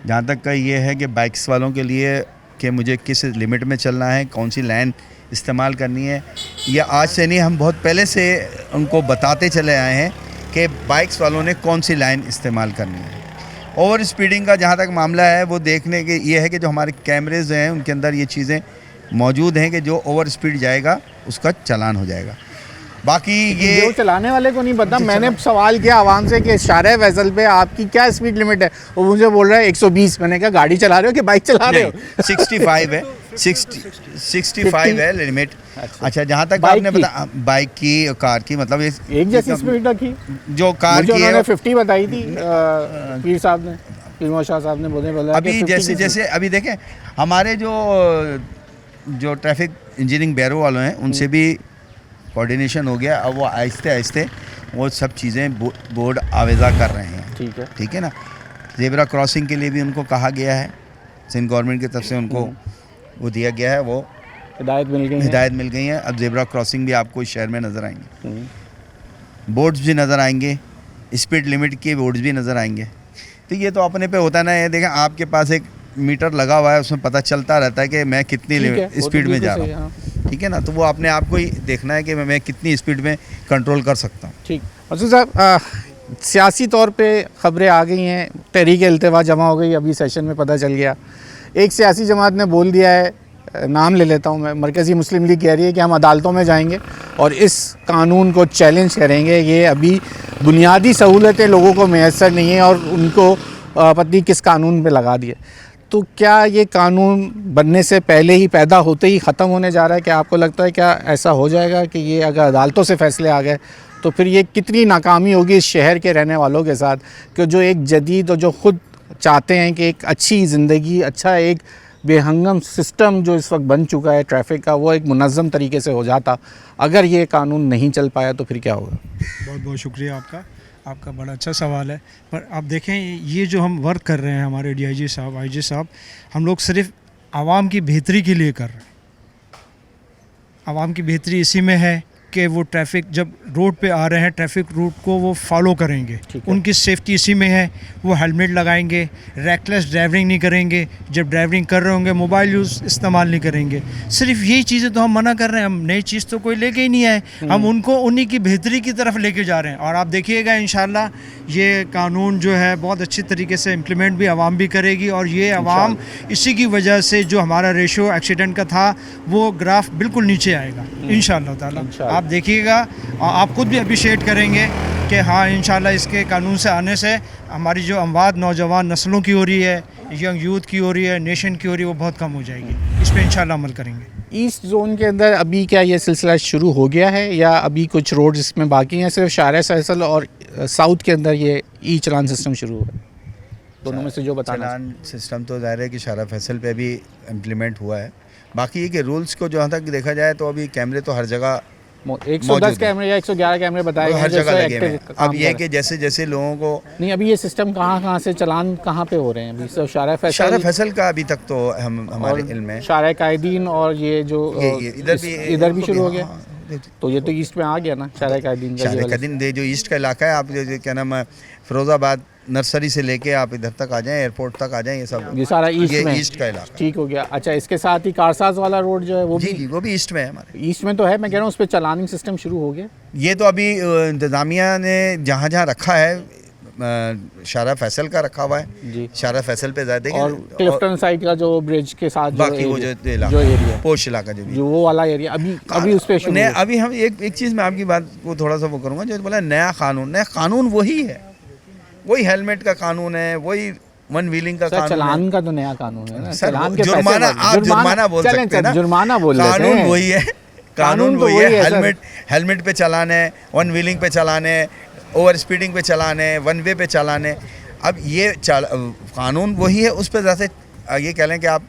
जहाँ तक का ये है कि बाइक्स वालों के लिए कि मुझे किस लिमिट में चलना है, कौन सी लाइन इस्तेमाल करनी है, ये आज से नहीं, हम बहुत पहले से उनको बताते चले आए हैं कि बाइक्स वालों ने कौन सी लाइन इस्तेमाल करनी है। ओवर स्पीडिंग का जहाँ तक मामला है वो देखने के ये है कि जो हमारे कैमरेज हैं उनके अंदर ये चीज़ें मौजूद हैं कि जो ओवर स्पीड जाएगा उसका चालान हो जाएगा। बाकी जो ये चलाने वाले को नहीं पता। मैंने सवाल किया आवाम से कि शारह फैसल पे आपकी क्या स्पीड लिमिट है, वो मुझे बोल रहा है 120। मैंने कहा गाड़ी चला रहे हो कि बाइक चला रहे हो? 65 है, 65 है लिमिट। अच्छा, जहाँ तक बाइक आपने की? बता बाइक की और कार की, मतलब एक जैसी स्पीड रखी जो कार मुझे की उन्होंने है 50 बताई थी पीर साहब ने, पीर मोहम्मद शाह साहब ने बोला अभी कि 50 जैसे की जैसे अभी देखें हमारे जो ट्रैफिक इंजीनियरिंग बैरो वालों हैं उनसे भी कोऑर्डिनेशन हो गया। अब वो आहिस्ते आहिस्ते वो सब चीज़ें बोर्ड आवेज़ा कर रहे हैं। ठीक है ना। ज़ेब्रा क्रॉसिंग के लिए भी उनको कहा गया है, सिंध गवर्नमेंट की तरफ से उनको वो दिया गया है, वो हिदायत मिल गई है। अब ज़ेब्रा क्रॉसिंग भी आपको इस शहर में नज़र आएंगे, बोर्ड्स भी नज़र आएंगे, स्पीड लिमिट के बोर्ड्स भी नज़र आएंगे। तो ये तो अपने पे होता है ना। ये देखें आपके पास एक मीटर लगा हुआ है, उसमें पता चलता रहता है कि मैं कितनी स्पीड में जा रहा हूँ। ठीक है ना। तो वो अपने आप को ही देखना है कि मैं कितनी स्पीड में कंट्रोल कर सकता हूँ। ठीक। मसूद साहब, सियासी तौर पे खबरें आ गई हैं, तहरीक इल्तिवा जमा हो गई, अभी सेशन में पता चल गया। एक सियासी जमात ने बोल दिया है, नाम ले लेता हूँ मैं, मरकज़ी मुस्लिम लीग कह रही है कि हम अदालतों में जाएंगे और इस कानून को चैलेंज करेंगे। ये अभी बुनियादी सहूलतें लोगों को मैसर नहीं है और उनको पत्नी किस कानून पे लगा दिए। तो क्या ये कानून बनने से पहले ही, पैदा होते ही ख़त्म होने जा रहा है? क्या आपको लगता है क्या ऐसा हो जाएगा कि ये अगर अदालतों से फ़ैसले आ गए तो फिर ये कितनी नाकामी होगी इस शहर के रहने वालों के साथ, कि जो एक जदीद और जो ख़ुद चाहते हैं कि एक अच्छी ज़िंदगी, अच्छा एक बेहंगम सिस्टम जो इस वक्त बन चुका है ट्रैफिक का, वो एक मुनज़्ज़म तरीके से हो जाता। अगर ये कानून नहीं चल पाया तो फिर क्या होगा? बहुत बहुत शुक्रिया आपका बड़ा अच्छा सवाल है। पर आप देखें, ये जो हम वर्क कर रहे हैं हमारे DIG साहब, IG साहब, हम लोग सिर्फ आवाम की बेहतरी के लिए कर रहे हैं। आवाम की बेहतरी इसी में है कि वो ट्रैफिक जब रोड पे आ रहे हैं, ट्रैफिक रूट को वो फॉलो करेंगे, उनकी सेफ्टी इसी में है। वो हेलमेट लगाएंगे, रैकलेस ड्राइविंग नहीं करेंगे, जब ड्राइविंग कर रहे होंगे मोबाइल यूज़ इस्तेमाल नहीं करेंगे। सिर्फ यही चीज़ें तो हम मना कर रहे हैं, हम नई चीज़ तो कोई लेके ही नहीं आए, हम उनको उन्हीं की बेहतरी की तरफ लेके जा रहे हैं। और आप देखिएगा इंशाल्लाह ये कानून जो है बहुत अच्छी तरीके से इम्प्लीमेंट भी आवाम भी करेगी। और ये आवाम, इसी की वजह से जो हमारा रेशो एक्सीडेंट का था वो ग्राफ बिल्कुल नीचे आएगा इंशाल्लाह ताला। आप देखिएगा, आप खुद भी अप्रिशिएट करेंगे कि हाँ इंशाल्लाह इसके कानून से आने से हमारी जो अमवात नौजवान नस्लों की हो रही है, यंग यूथ की हो रही है, नेशन की हो रही है, वो बहुत कम हो जाएगी। इस पर इंशाल्लाह अमल करेंगे। ईस्ट जोन के अंदर अभी क्या ये सिलसिला शुरू हो गया है या अभी कुछ रोड इसमें बाकी हैं? सिर्फ शारह फैसल और साउथ के अंदर ये ई चलान सिस्टम शुरू हुआ है, दोनों में से जो बताना। चलान सिस्टम तो ज़ाहिर है कि शारह फैसल पे भी इम्प्लीमेंट हुआ है। बाकी ये कि रूल्स को जहाँ तक देखा जाए तो अभी कैमरे तो हर जगह 110 कैमरे या 111 कैमरे बताए गए हर जगह लगे हुए हैं। अब ये है कि जैसे जैसे लोगों को नहीं, अभी ये सिस्टम कहाँ से चलान कहाँ पे हो रहे हैं? अभी सिर्फ शारह फैसल का अभी तक तो हमारे इल्म में शारह कायदीन और ये जो इधर भी शुरू हो गया। तो ये तो ईस्ट में आ गया ना शारह कायदीन का। शारह कायदीन जो ईस्ट का इलाका है, आप जो क्या नाम है, फिरोज़ाबाद नर्सरी से लेके आप इधर तक आ जाएं, एयरपोर्ट तक आ जाएं, ये सब ये सारा ईस्ट में, ईस्ट का इलाका ठीक हो गया। अच्छा, इसके साथ ही कारसाज वाला रोड जो है वो भी ईस्ट में है, हमारे ईस्ट में तो है। मैं कह रहा हूँ उस पर चलानिंग सिस्टम शुरू हो गया। ये तो अभी इंतज़ामिया ने जहाँ जहाँ रखा है, शारह फैसल का रखा हुआ है जी, शारह फैसल पे ज़्यादा, और क्लिफ्टन साइड का जो ब्रिज के साथ बाकी वो जो एरिया पोश इलाका जो वो वाला एरिया अभी उस पर अभी हम एक चीज़ मैं आपकी बात को थोड़ा सा वो करूँगा, जो बोला नया कानून वही है, वही हेलमेट का कानून है, वही वन व्हीलिंग का कानून, चलान का तो नया कानून है ना। चलान के जुर्माना बोल सकते हैं ना, जुर्माना बोल कानून वही है, कानून वही है। हेलमेट पे चलान है, वन व्हीलिंग पे चलान है, ओवर स्पीडिंग पे चलान है, वन वे पे चलान है। अब ये कानून वही है, उस पर ज़्यादा ये कह लें कि आप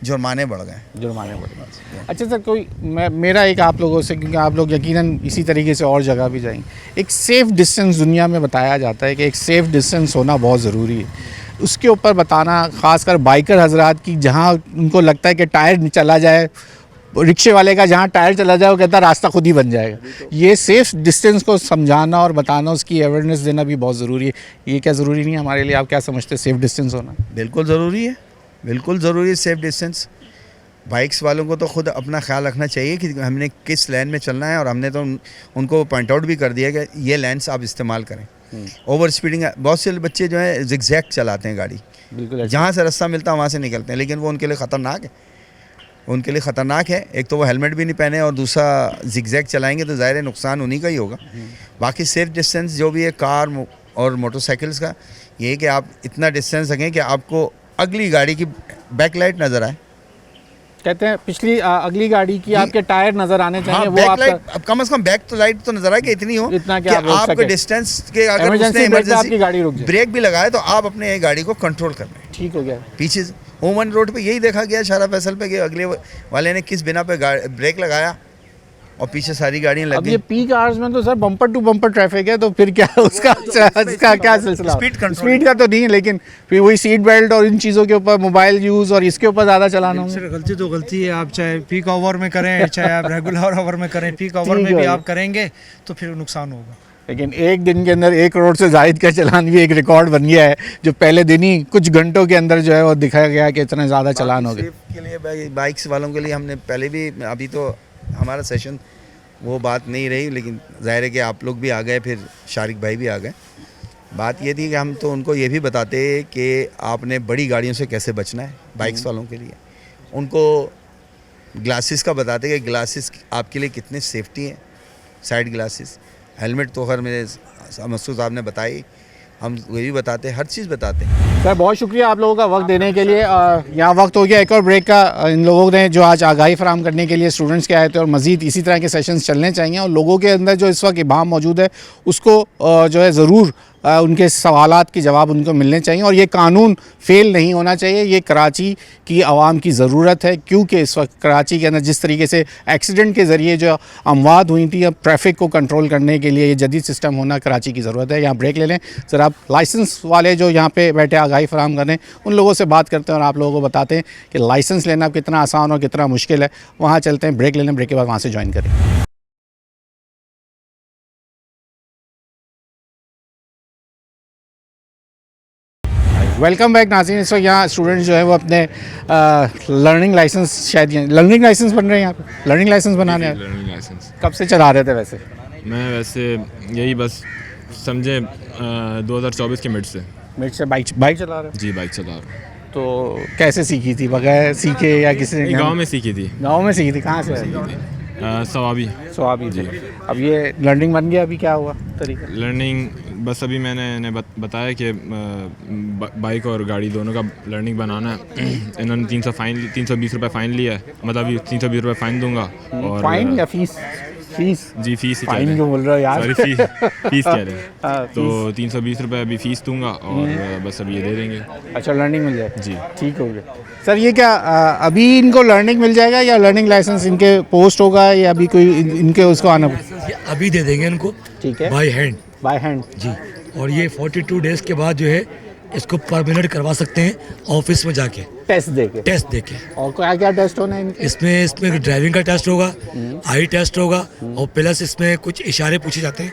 जुर्माने बढ़ गए। अच्छा सर, कोई मेरा एक आप लोगों से, क्योंकि आप लोग यकीनन इसी तरीके से और जगह भी जाएंगे, एक सेफ़ डिस्टेंस दुनिया में बताया जाता है कि एक सेफ़ डिस्टेंस होना बहुत ज़रूरी है। उसके ऊपर बताना, ख़ासकर बाइकर हजरात की, जहाँ उनको लगता है कि टायर चला जाए, रिक्शे वाले का जहाँ टायर चला जाए वो कहता है रास्ता खुद ही बन जाएगा। ये सेफ़ डिस्टेंस को समझाना और बताना, उसकी अवेयरनेस देना भी बहुत ज़रूरी है। ये क्या ज़रूरी नहीं है हमारे लिए? आप क्या समझते हैं सेफ़ डिस्टेंस होना? बिल्कुल ज़रूरी है, बिल्कुल ज़रूरी है सेफ़ डिस्टेंस। बाइक्स वालों को तो खुद अपना ख्याल रखना चाहिए कि हमने किस लाइन में चलना है, और हमने तो उनको पॉइंट आउट भी कर दिया कि ये लाइन्स आप इस्तेमाल करें। ओवर स्पीडिंग, बहुत से बच्चे जो है जिगजैग चलाते हैं गाड़ी, बिल्कुल जहाँ से रास्ता मिलता है वहाँ से निकलते हैं, लेकिन वो उनके लिए ख़तरनाक है। उनके लिए ख़तरनाक है। एक तो वो हेलमेट भी नहीं पहने और दूसरा जिगजैग चलाएंगे तो ज़ाहिर है नुकसान उन्हीं का ही होगा। बाकी सेफ डिस्टेंस जो भी है कार और मोटरसाइकिल्स का, ये है कि आप इतना डिस्टेंस रखें कि आपको अगली गाड़ी की बैकलाइट नज़र आए। कहते हैं पिछली अगली गाड़ी की आपके टायर नजर आने चाहिए। हाँ, वो बैक आपका लाइट, अब कम से कम बैक तो लाइट तो नजर आए कि इतनी हो इतना कि कि आप रोक आपको सकें। डिस्टेंस के अगर Emergency उसने brake पे आपकी गाड़ी रुक इमरजेंसी जाए। ब्रेक भी लगाए तो आप अपने गाड़ी को कंट्रोल कर लें। ठीक हो गया। पीछे ओमन रोड पे यही देखा गया शारा फैसल पे कि अगले वाले ने किस बिना पे ब्रेक लगाया और पीछे सारी गाड़ियाँ लग अब ये गई। पीक आवर्स में तो sir bumper to bumper traffic है, तो फिर क्या उसका क्या सिलसिला? Speed control. स्पीड का तो नहीं है, लेकिन फिर वही सीट बेल्ट और इन चीज़ों के ऊपर मोबाइल यूज़ और इसके ऊपर ज़्यादा चलाना होगा। सर गलती तो गलती है, आप चाहे पीक आवर में करें चाहे आप रेगुलर आवर में करें, पीक आवर ठीक में भी है। आप करेंगे तो फिर नुकसान होगा। लेकिन एक दिन के अंदर 1 करोड़ से जायद का चालान भी एक रिकॉर्ड बन गया है, जो पहले दिन ही कुछ घंटों के अंदर जो है वो दिखाया गया कि इतना ज़्यादा चालान हो गया। सेफ के लिए बाइक्स वालों के लिए हमने पहले भी, अभी तो हमारा सेशन वो बात नहीं रही, लेकिन जाहिर है कि आप लोग भी आ गए, फिर शारिक भाई भी आ गए। बात ये थी कि हम तो उनको ये भी बताते कि आपने बड़ी गाड़ियों से कैसे बचना है बाइक्स वालों के लिए। उनको ग्लासेस का बताते कि ग्लासेस आपके लिए कितने सेफ्टी हैं, साइड ग्लासेस, हेलमेट तो खैर मेरे मसूद साहब ने बताई, हम ये भी बताते, हर चीज़ बताते हैं। सर बहुत शुक्रिया आप लोगों का वक्त देने के लिए। यहाँ वक्त हो गया एक और ब्रेक का। इन लोगों ने जो आज आगाही फराम करने के लिए स्टूडेंट्स के आए थे, और मज़ीद इसी तरह के सेशंस चलने चाहिए, और लोगों के अंदर जो इस वक्त इबाम मौजूद है उसको जो है ज़रूर उनके सवालात के जवाब उनको मिलने चाहिए। और ये कानून फ़ेल नहीं होना चाहिए, ये कराची की आवाम की ज़रूरत है, क्योंकि इस वक्त कराची के अंदर जिस तरीके से एक्सीडेंट के ज़रिए जो अमवात हुई थी, अब ट्रैफिक को कंट्रोल करने के लिए ये जदीद सिस्टम होना कराची की ज़रूरत है। यहाँ ब्रेक ले लें सर, आप लाइसेंस वाले जो यहाँ पे बैठे आगाही फराम कर रहे हैं उन लोगों से बात करते हैं और आप लोगों को बताते हैं कि लाइसेंस लेना कितना आसान और कितना मुश्किल है। वहाँ चलते हैं, ब्रेक ले लें, ब्रेक के बाद वहाँ से ज्वाइन करें। वेलकम बैक नाज़रीन। इस वक्त यहाँ स्टूडेंट्स जो है वो अपने लर्निंग लाइसेंस, शायद लर्निंग लाइसेंस बन रहे हैं, यहाँ पे लर्निंग लाइसेंस बनाने हैं। लर्निंग लाइसेंस कब से चला रहे थे वैसे? मैं वैसे यही बस समझे 2024 के मिड से। मिड से बाइक चला रहे हो? जी बाइक चला रहा हूँ। तो कैसे सीखी थी? बगैर सीखे या किसी ने? गांव में सीखी थी। गाँव में सीखी थी? कहाँ से? सवाबी। स्वाबी जी। अब ये लर्निंग बन गया, अभी क्या हुआ तरीका? लर्निंग बस अभी मैंने बताया कि बाइक और गाड़ी दोनों का लर्निंग बनाना है। इन्होंने 320 रुपये फ़ाइन लिया है, मतलब अभी 320 रुपये फ़ाइन दूंगा। और फाइन या फीस? फीस जी फीस ही फाइन क्यों बोल रहे हो यार? सॉरी फीस कह रहे हाँ, हैं। तो 320 रुपये अभी फ़ीस दूंगा और बस अभी ये दे देंगे। अच्छा, लर्निंग मिल जाए जी ठीक हो गया। सर ये क्या अभी इनको लर्निंग मिल जाएगा या लर्निंग लाइसेंस इनके पोस्ट होगा या अभी कोई इनके उसको आना? अभी दे देंगे इनको, ठीक है, बाय हैंड। बाय हैंड जी। और ये 42 डेज़ के बाद जो है इसको परमानेंट करवा सकते हैं ऑफिस में जाके, टेस्ट देके। टेस्ट देके। और क्या क्या टेस्ट होना है इनके? इसमें ड्राइविंग का टेस्ट होगा, आई टेस्ट होगा, और प्लस इसमें कुछ इशारे पूछे जाते हैं,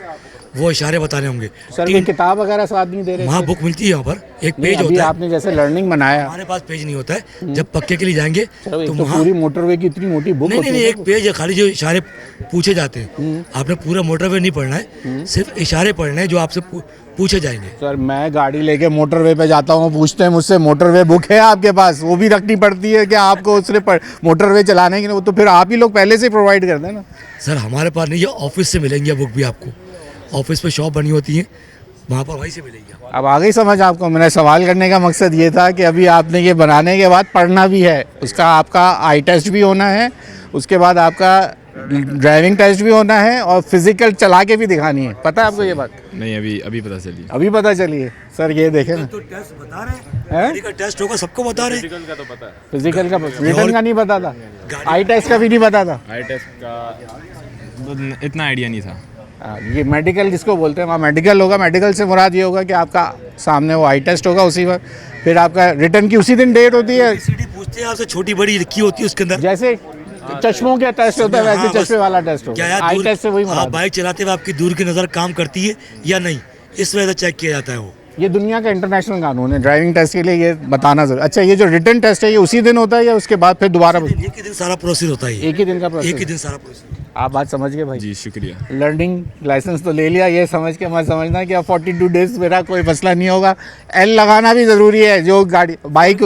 वो इशारे बताने होंगे। सर ये किताब वगैरह साथ नहीं दे रहे? वहाँ बुक मिलती है, यहाँ पर एक नहीं, पेज अभी होता है। आपने जैसे लर्निंग बनाया, हमारे पास पेज नहीं होता है, जब पक्के के लिए जाएंगे तो पूरी मोटरवे की इतनी मोटी बुक नहीं, एक पेज है खाली जो इशारे पूछे जाते हैं। आपने पूरा मोटरवे नहीं पढ़ना है, सिर्फ इशारे पढ़ने हैं जो आपसे पूछे जाएंगे। सर मैं गाड़ी लेके मोटरवे पे जाता हूँ, पूछते हैं मुझसे मोटरवे बुक है आपके पास? वो भी रखनी पड़ती है कि आपको सिर्फ मोटरवे चलाने के लिए? वो तो फिर आप ही लोग पहले से प्रोवाइड कर दें ना। सर हमारे पास नहीं, ये ऑफिस से मिलेंगे बुक भी आपको, ऑफिस पे शॉप बनी होती है, वहाँ पर वहीं से मिलेंगे। अब आ गई समझ आपको? मैंने सवाल करने का मकसद ये था कि अभी आपने ये बनाने के बाद पढ़ना भी है, उसका आपका आई टेस्ट भी होना है, उसके बाद आपका ड्राइविंग टेस्ट भी होना है, और फिजिकल चला के भी दिखानी है। पता है आपको ये बात? नहीं, अभी पता चली। अभी पता चली है? सर ये देखें ना, तो टेस्ट बता रहे हैं, का टेस्ट होगा, सबको बता रहे हैं। फिजिकल का तो पता है, फिजिकल का, रिटर्न का नहीं पता था, आई टेस्ट का भी नहीं पता था। आई टेस्ट का तो इतना आइडिया नहीं था। ये मेडिकल जिसको बोलते हैं, वहाँ मेडिकल होगा। मेडिकल से मुराद ये होगा कि आपका सामने वो आई टेस्ट होगा उसी वक्त, फिर आपका रिटर्न की उसी दिन डेट होती है। पूछते हैं आपसे, छोटी बड़ी लिखी होती है उसके अंदर, जैसे चश्मों का टेस्ट होता है वैसे चश्मे वाला टेस्ट होगा। आई टेस्ट से वही मुराद। बाइक चलाते हुए आपकी दूर की नज़र काम करती है या नहीं, इस वजह से चेक किया जाता है। वो ये दुनिया का इंटरनेशनल कानून है ड्राइविंग टेस्ट के लिए, ये बताना जरूर। अच्छा, ये जो रिटर्न टेस्ट है ये उसी दिन होता है या उसके बाद फिर दोबारा? एक ही दिन सारा प्रोसेस होता है। एक ही दिन का प्रोसेस? एक ही दिन सारा प्रोसेस। आप बात समझ गए भाई? जी शुक्रिया। लर्निंग लाइसेंस तो ले लिया, ये समझ के मत समझना कि अब 42 डेज मेरा कोई मसला नहीं होगा। एल लगाना भी ज़रूरी है, जो गाड़ी बाइक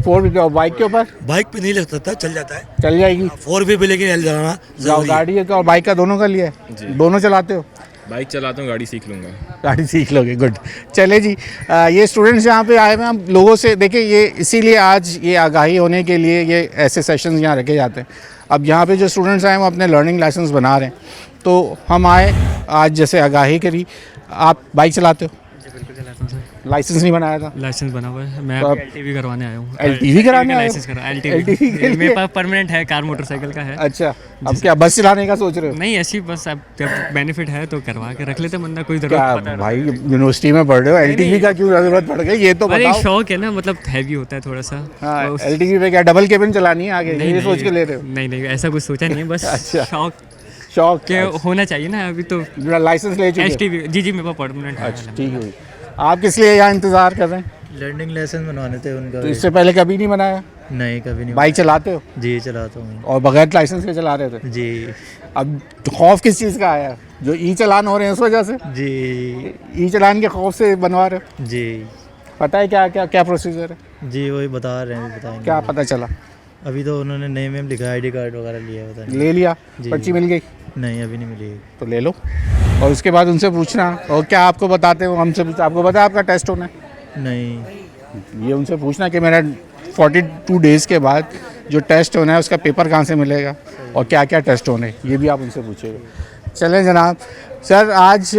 4 व्हीलर बाइक के ऊपर? बाइक पे नहीं लग सकता, चल जाता है। चल जाएगी। 4 व्हीलर पे लेकिन एल चलाना जरूरी है। गाड़ी है और बाइक का दोनों का लिया है? दोनों चलाते हो? बाइक चलाता हूँ, गाड़ी सीख लूँगा। गाड़ी सीख लोगे, गुड। चले जी, ये स्टूडेंट्स यहाँ पे आए हुए हैं। हम लोगों से देखिए, ये इसीलिए आज ये आगाही होने के लिए ये ऐसे सेशंस यहाँ रखे जाते हैं। अब यहाँ पे जो स्टूडेंट्स आए हैं वो अपने लर्निंग लाइसेंस बना रहे हैं, तो हम आए आज जैसे आगाही करी। आप बाइक चलाते हो? बिल्कुल चलाता हूँ सर। लाइसेंस नहीं बनाया था? लाइसेंस बना हुआ है, मैं तो एलटीवी करवाने आया हूँ। LTV कराने आए हो? लाइसेंस करा एलटीवी मेरे पास परमानेंट है, कार मोटरसाइकिल का है। अच्छा, अब क्या बस चलाने का सोच रहे हो? नहीं, ऐसी बस अब बेनिफिट है तो करवा के रख लेते बंदा, कोई क्या जरूरत पता भाई, यूनिवर्सिटी में पढ़ रहे हो, LTV का क्यों जरूरत पड़ गई ये तो अरे बताओ। शौक है ना, मतलब हैवी होता है थोड़ा सा। हाँ, LTV पे क्या डबल केबिन चलानी है आगे, ये सोच के ले रहे हो? नहीं, ऐसा कुछ सोचा नहीं है, बस अच्छा। शौक के होना चाहिए ना। अभी तो लाइसेंस ले चुके? एसटीवी जी मेरे पास परमानेंट है। अच्छा, ठीक है। आप किस लिए यहाँ इंतजार कर रहे हैं? लर्निंग लाइसेंस बनवाने थे उनका। तो इससे पहले कभी नहीं बनाया? नहीं, कभी नहीं। बाइक चलाते हो? जी चलाता हूँ। और बगैर लाइसेंस के चला रहे थे? जी। अब खौफ किस चीज़ का आया? जो ई चालान हो रहे हैं उस वजह से? जी। ई चालान के खौफ से बनवा रहे हो? जी। पता है क्या क्या क्या प्रोसीजर है? जी वही बता रहे हैं, बताएंगे। क्या पता चला? अभी तो उन्होंने नेम वेम लिखा, ID कार्ड वगैरह लिया, पता नहीं। ले लिया? जी। पर्ची मिल गई? नहीं, अभी नहीं मिली। तो ले लो और उसके बाद उनसे पूछना। और क्या आपको बताते हो? हमसे आपको पता है आपका टेस्ट होना है? नहीं। ये उनसे पूछना कि मेरा 42 डेज़ के बाद जो टेस्ट होना है उसका पेपर कहाँ से मिलेगा और क्या क्या टेस्ट होने, ये भी आप उनसे पूछिएगा। चलें जनाब। सर, आज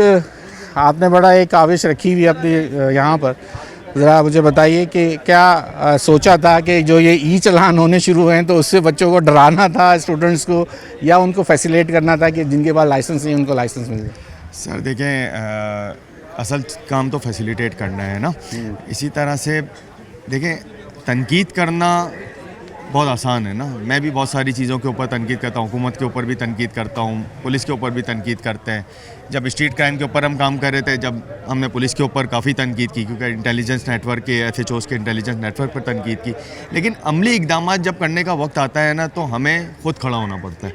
आपने बड़ा एक काविश रखी हुई अपनी यहाँ पर, ज़रा मुझे बताइए कि क्या सोचा था कि जो ये ई चालान होने शुरू हुए हैं तो उससे बच्चों को डराना था, स्टूडेंट्स को, या उनको फैसिलिटेट करना था कि जिनके पास लाइसेंस नहीं उनको लाइसेंस मिल जाए? सर देखें, असल काम तो फैसिलिटेट करना है ना। इसी तरह से देखें, तनकीद करना बहुत आसान है ना। मैं भी बहुत सारी चीज़ों के ऊपर तनकीद करता हूँ, हुकूमत के ऊपर भी तनकीद करता हूँ, पुलिस के ऊपर भी तनकीद करते हैं। जब स्ट्रीट क्राइम के ऊपर हम काम कर रहे थे, जब हमने पुलिस के ऊपर काफ़ी तनकीद की, क्योंकि इंटेलिजेंस नेटवर्क के, SHOs के इंटेलिजेंस नेटवर्क पर तनकीद की। लेकिन अमली इकदाम जब करने का वक्त आता है ना, तो हमें खुद खड़ा होना पड़ता है।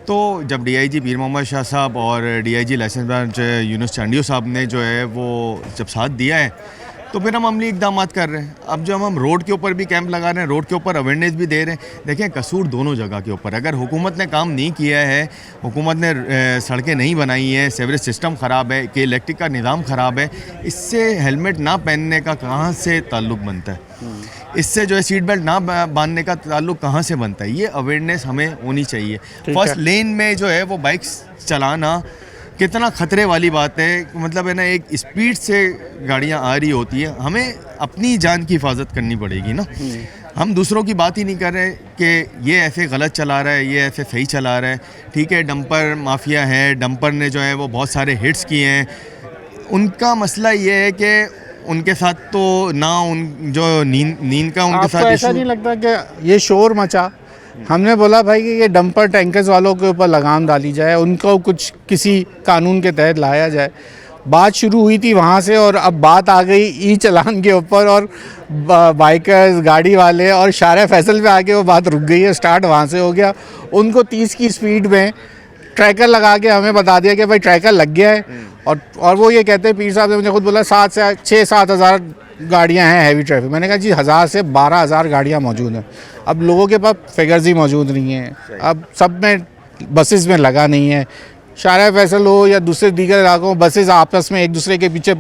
तो जब DIG पीर मोहम्मद शाह साहब और DIG licence branch Yunus Chandio साहब ने जो है वो जब साथ दिया है, तो फिर हम अमली इकदाम कर रहे हैं। अब जब हम रोड के ऊपर भी कैंप लगा रहे हैं, रोड के ऊपर अवेयरनेस भी दे रहे हैं। देखें, कसूर दोनों जगह के ऊपर। अगर हुकूमत ने काम नहीं किया है, हुकूमत ने सड़कें नहीं बनाई हैं, सेवरेज सिस्टम ख़राब है, कि इलेक्ट्रिक का निज़ाम ख़राब है, इससे हेलमेट ना पहनने का कहाँ से ताल्लुक़ बनता है? इससे जो है सीट बेल्ट ना बांधने का ताल्लुक़ कहाँ से बनता है? ये अवेयरनेस हमें होनी चाहिए। फर्स्ट लेन में जो है वो बाइक्स चलाना कितना ख़तरे वाली बात है। मतलब है ना, एक स्पीड से गाड़ियाँ आ रही होती है, हमें अपनी जान की हिफाजत करनी पड़ेगी ना। हम दूसरों की बात ही नहीं कर रहे कि ये ऐसे गलत चला रहा है, ये ऐसे सही चला रहा है। ठीक है, डंपर माफिया है, डंपर ने जो है वो बहुत सारे हिट्स किए हैं। उनका मसला ये है कि उनके साथ तो ना उन जो नींद का उनके साथ ऐसा नहीं लगता कि ये शोर मचा? हमने बोला भाई कि ये डंपर टैंकर्स वालों के ऊपर लगाम डाली जाए, उनको कुछ किसी कानून के तहत लाया जाए। बात शुरू हुई थी वहाँ से और अब बात आ गई ई चालान के ऊपर, और बाइकर्स, गाड़ी वाले और शारे फैसल पे आके वो बात रुक गई है। स्टार्ट वहाँ से हो गया। उनको 30 की स्पीड में ट्रैकर लगा के हमें बता दिया कि भाई ट्रैकर लग गया है। और वो ये कहते हैं, पीर साहब ने मुझे खुद बोला 7 से 6-7 हज़ार गाड़ियां हैं हैवी ट्रैफिक। मैंने कहा जी 1000 से 12,000 गाड़ियां मौजूद हैं। अब लोगों के पास फिगर्स ही मौजूद नहीं हैं। अब सब में बसेस में लगा नहीं है। शारा फैसल हो या दूसरे दीगर इलाकों में बसेस आपस में एक दूसरे के पीछे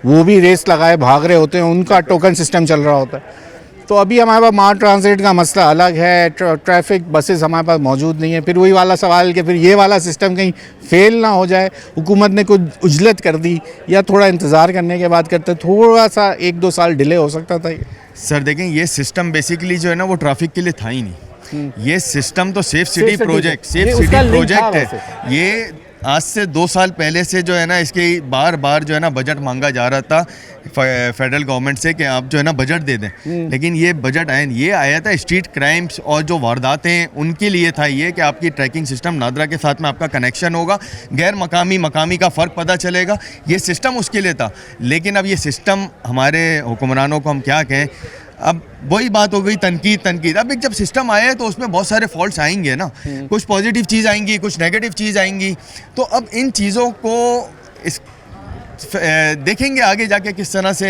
वो भी रेस लगाए भाग रहे होते हैं, उनका टोकन सिस्टम चल रहा होता है। तो अभी हमारे पास माल ट्रांजिट का मसला अलग है, ट्रैफिक बसेस हमारे पास मौजूद नहीं है। फिर वही वाला सवाल कि फिर ये वाला सिस्टम कहीं फेल ना हो जाए, हुकूमत ने कुछ उजलत कर दी या थोड़ा इंतज़ार करने के बाद करते, थोड़ा सा 1-2 साल डिले हो सकता था। सर देखें, ये सिस्टम बेसिकली जो है ना वो ट्रैफिक के लिए था ही नहीं। ये सिस्टम तो सेफ सिटी प्रोजेक्ट है। ये आज से 2 साल पहले से जो है ना इसके बार बार जो है ना बजट मांगा जा रहा था फेडरल गवर्नमेंट से कि आप जो है ना बजट दे दें। लेकिन ये बजट आया था स्ट्रीट क्राइम्स और जो वारदातें हैं उनके लिए था। ये कि आपकी ट्रैकिंग सिस्टम नादरा के साथ में आपका कनेक्शन होगा, गैर मकामी का फ़र्क पता चलेगा। ये सिस्टम उसके लिए था। लेकिन अब ये सिस्टम हमारे हुक्मरानों को हम क्या कहें, अब वही बात हो गई तनकीद। अब एक जब सिस्टम आया है तो उसमें बहुत सारे फॉल्ट्स आएंगे ना, कुछ पॉजिटिव चीज़ आएंगी, कुछ नेगेटिव चीज़ आएंगी। तो अब इन चीज़ों को इस देखेंगे आगे जाके किस तरह से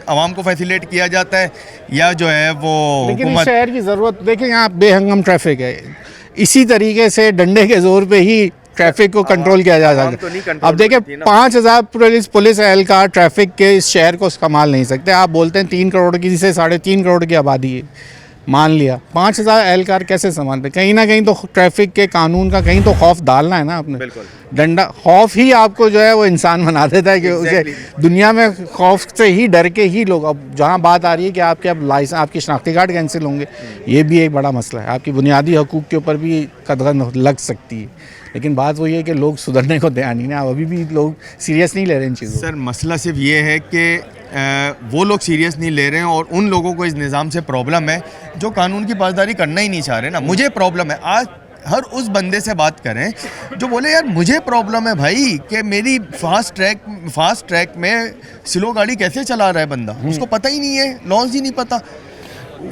आवाम को फैसिलेट किया जाता है, या जो है वो लेकिन इस हुकूमत शहर की ज़रूरत देखें, यहाँ बेहंगम ट्रैफिक है, इसी तरीके से डंडे के जोर पे ही ट्रैफिक को कंट्रोल किया जा सकता है। अब देखिए 5,000 पुलिस एहलकार ट्रैफिक के इस शहर को संभाल नहीं सकते। आप बोलते हैं 3 करोड़ की से 3.5 करोड़ की आबादी है, मान लिया 5,000 एहलकार कैसे संभालते? कहीं ना कहीं तो ट्रैफिक के कानून का कहीं तो खौफ डालना है ना आपने। बिल्कुल। डंडा खौफ ही आपको जो है वो इंसान बना देता है कि उसे दुनिया में खौफ से ही डर के ही लोग। अब जहाँ बात आ रही है कि आपके अब लाइसेंस, आपकी शनाख्ती कार्ड कैंसिल होंगे, ये भी एक बड़ा मसला है। आपकी बुनियादी हकूक़ के ऊपर भी कदगन लग सकती है। लेकिन बात वही है कि लोग सुधरने को तैयार नहीं ना, अभी भी लोग सीरियस नहीं ले रहे इन चीज़ों। सर मसला सिर्फ ये है कि वो लोग सीरियस नहीं ले रहे हैं और उन लोगों को इस निज़ाम से प्रॉब्लम है जो कानून की पासदारी करना ही नहीं चाह रहे ना। मुझे प्रॉब्लम है, आज हर उस बंदे से बात करें जो बोले यार मुझे प्रॉब्लम है भाई कि मेरी फास्ट ट्रैक में स्लो गाड़ी कैसे चला रहा है बंदा, उसको पता ही नहीं है, लॉज ही नहीं पता।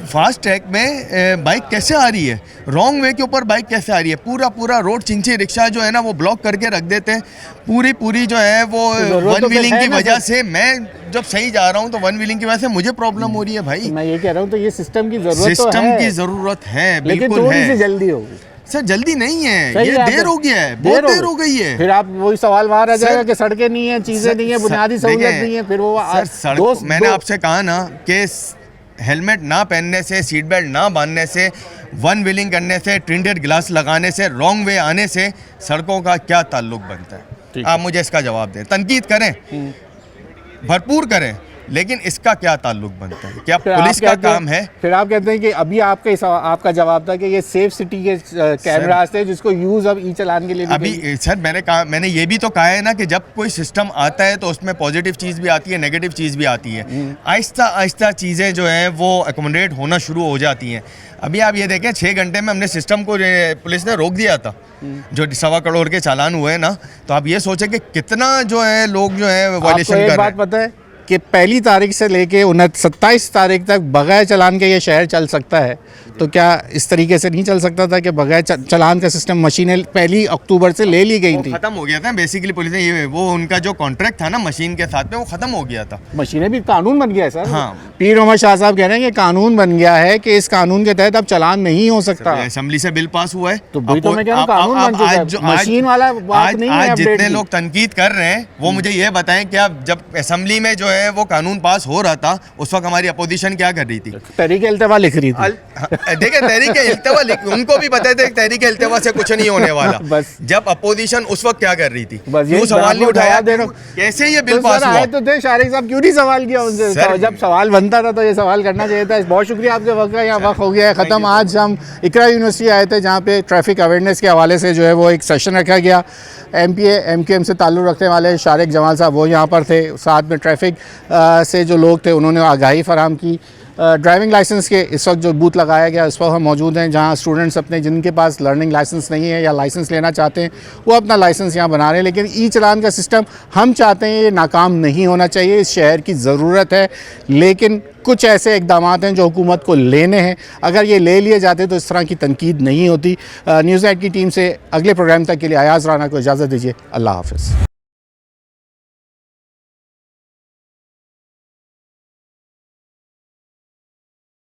फास्ट ट्रैक में बाइक कैसे आ रही है, रॉन्ग वे के ऊपर बाइक कैसे आ रही है, पूरा रोड चिंची रिक्शा जो है ना वो ब्लॉक करके रख देते हैं। पूरी जो है वो वन व्हीलिंग की वजह से, मैं जब सही जा रहा हूँ तो वन व्हीलिंग की वजह से मुझे प्रॉब्लम हो रही है भाई। मैं ये कह रहा हूँ तो ये सिस्टम की ज़रूरत है, सिस्टम की ज़रूरत है, बिल्कुल है। लेकिन जल्दी होगी सर, जल्दी नहीं है, ये देर हो गया है, बहुत देर हो गई है। फिर आप वही सवाल वहाँ आ जाएगा कि सड़कें नहीं है, चीज़ें नहीं है, बुनियादी सहूलियत नहीं है। फिर वो मैंने आपसे कहा ना कि हेलमेट ना पहनने से, सीट बेल्ट ना बांधने से, वन व्हीलिंग करने से, टिंटेड ग्लास लगाने से, रॉन्ग वे आने से सड़कों का क्या ताल्लुक बनता है? आप मुझे इसका जवाब दें। तनकीद करें, भरपूर करें, लेकिन इसका क्या ताल्लुक बनता है? क्या पुलिस का काम है? फिर आप कहते हैं कि अभी आपका जवाब था कि ये सेफ सिटी के कैमरास थे जिसको यूज अब ई चालान के लिए भी अभी सर मैंने ये भी तो कहा है ना कि जब कोई सिस्टम आता है तो उसमें पॉजिटिव चीज़ भी आती है, नेगेटिव चीज़ भी आती है। आहिस्ता चीज़ें जो हैं वो अकोमोडेट होना शुरू हो जाती हैं। अभी आप ये देखें 6 घंटे में हमने सिस्टम को पुलिस ने रोक दिया था, जो 1.25 करोड़ के चालान हुए ना। तो आप ये सोचें कि कितना जो है लोग जो है वायलेशन कर रहे हैं। बात पता है कि 1 तारीख से लेके 27 तारीख तक बगैर चालान के ये शहर चल सकता है, तो क्या इस तरीके से नहीं चल सकता था कि बगैर चालान का सिस्टम मशीनें 1 अक्टूबर से ले ली गई थी? खत्म हो गया था बेसिकली। पुलिस ने ये वो उनका जो कॉन्ट्रैक्ट था ना मशीन के साथ में, वो खत्म हो गया था। मशीनें भी कानून बन गया है सर। हाँ, पीर मोहम्मद शाह साहब कह रहे हैं कि कानून बन गया है कि इस कानून के तहत अब चालान नहीं हो सकता। असेंबली से बिल पास हुआ है, तो वही तो मैं कह रहा हूं, कानून बन चुका है, मशीन वाला बात नहीं है। आज जितने लोग तनकीद कर रहे हैं वो मुझे ये बताएं कि आप जब असेंबली में जो है वो कानून पास हो रहा था उस वक्त हमारी अपोजिशन क्या कर रही थी? तहरीक इल्तिवा लिख रही थी। देखिए तहरीक इल्तिवा उनको भी पता है तहरीक इल्तिवा से कुछ नहीं होने वाला। बस जब अपोजिशन उस वक्त क्या कर रही थी? क्यों सवाल नहीं उठाया? कैसे ये बिल पास हुआ? तो थे शारिक साहब, क्यों नहीं सवाल किया उनसे? जब सवाल बनता था तो ये सवाल करना चाहिए था। बहुत शुक्रिया आपके वक्त का, यहाँ वक्त हो गया है ख़त्म। आज हम इकरा यूनिवर्सिटी आए थे जहाँ पे ट्रैफिक अवेयरनेस के हवाले से जो है वो एक सेशन रखा गया। MQM से ताल्लुक़ रखने वाले शारिक जमाल साहब वो यहाँ पर थे, साथ में ट्रैफिक से जो लोग थे उन्होंने आगाही फराहम की। ड्राइविंग लाइसेंस के इस वक्त जो बूथ लगाया गया उस पर हम मौजूद हैं, जहां स्टूडेंट्स अपने जिनके पास लर्निंग लाइसेंस नहीं है या लाइसेंस लेना चाहते हैं वो अपना लाइसेंस यहां बना रहे हैं। लेकिन ई चालान का सिस्टम हम चाहते हैं ये नाकाम नहीं होना चाहिए, इस शहर की ज़रूरत है। लेकिन कुछ ऐसे इकदाम हैं जो हुकूमत को लेने हैं, अगर ये ले लिए जाते तो इस तरह की तनकीद नहीं होती। न्यूज़ 8 की टीम से अगले प्रोग्राम तक के लिए अयाज़ राना को इजाज़त दीजिए। अल्लाह हाफ़िज़।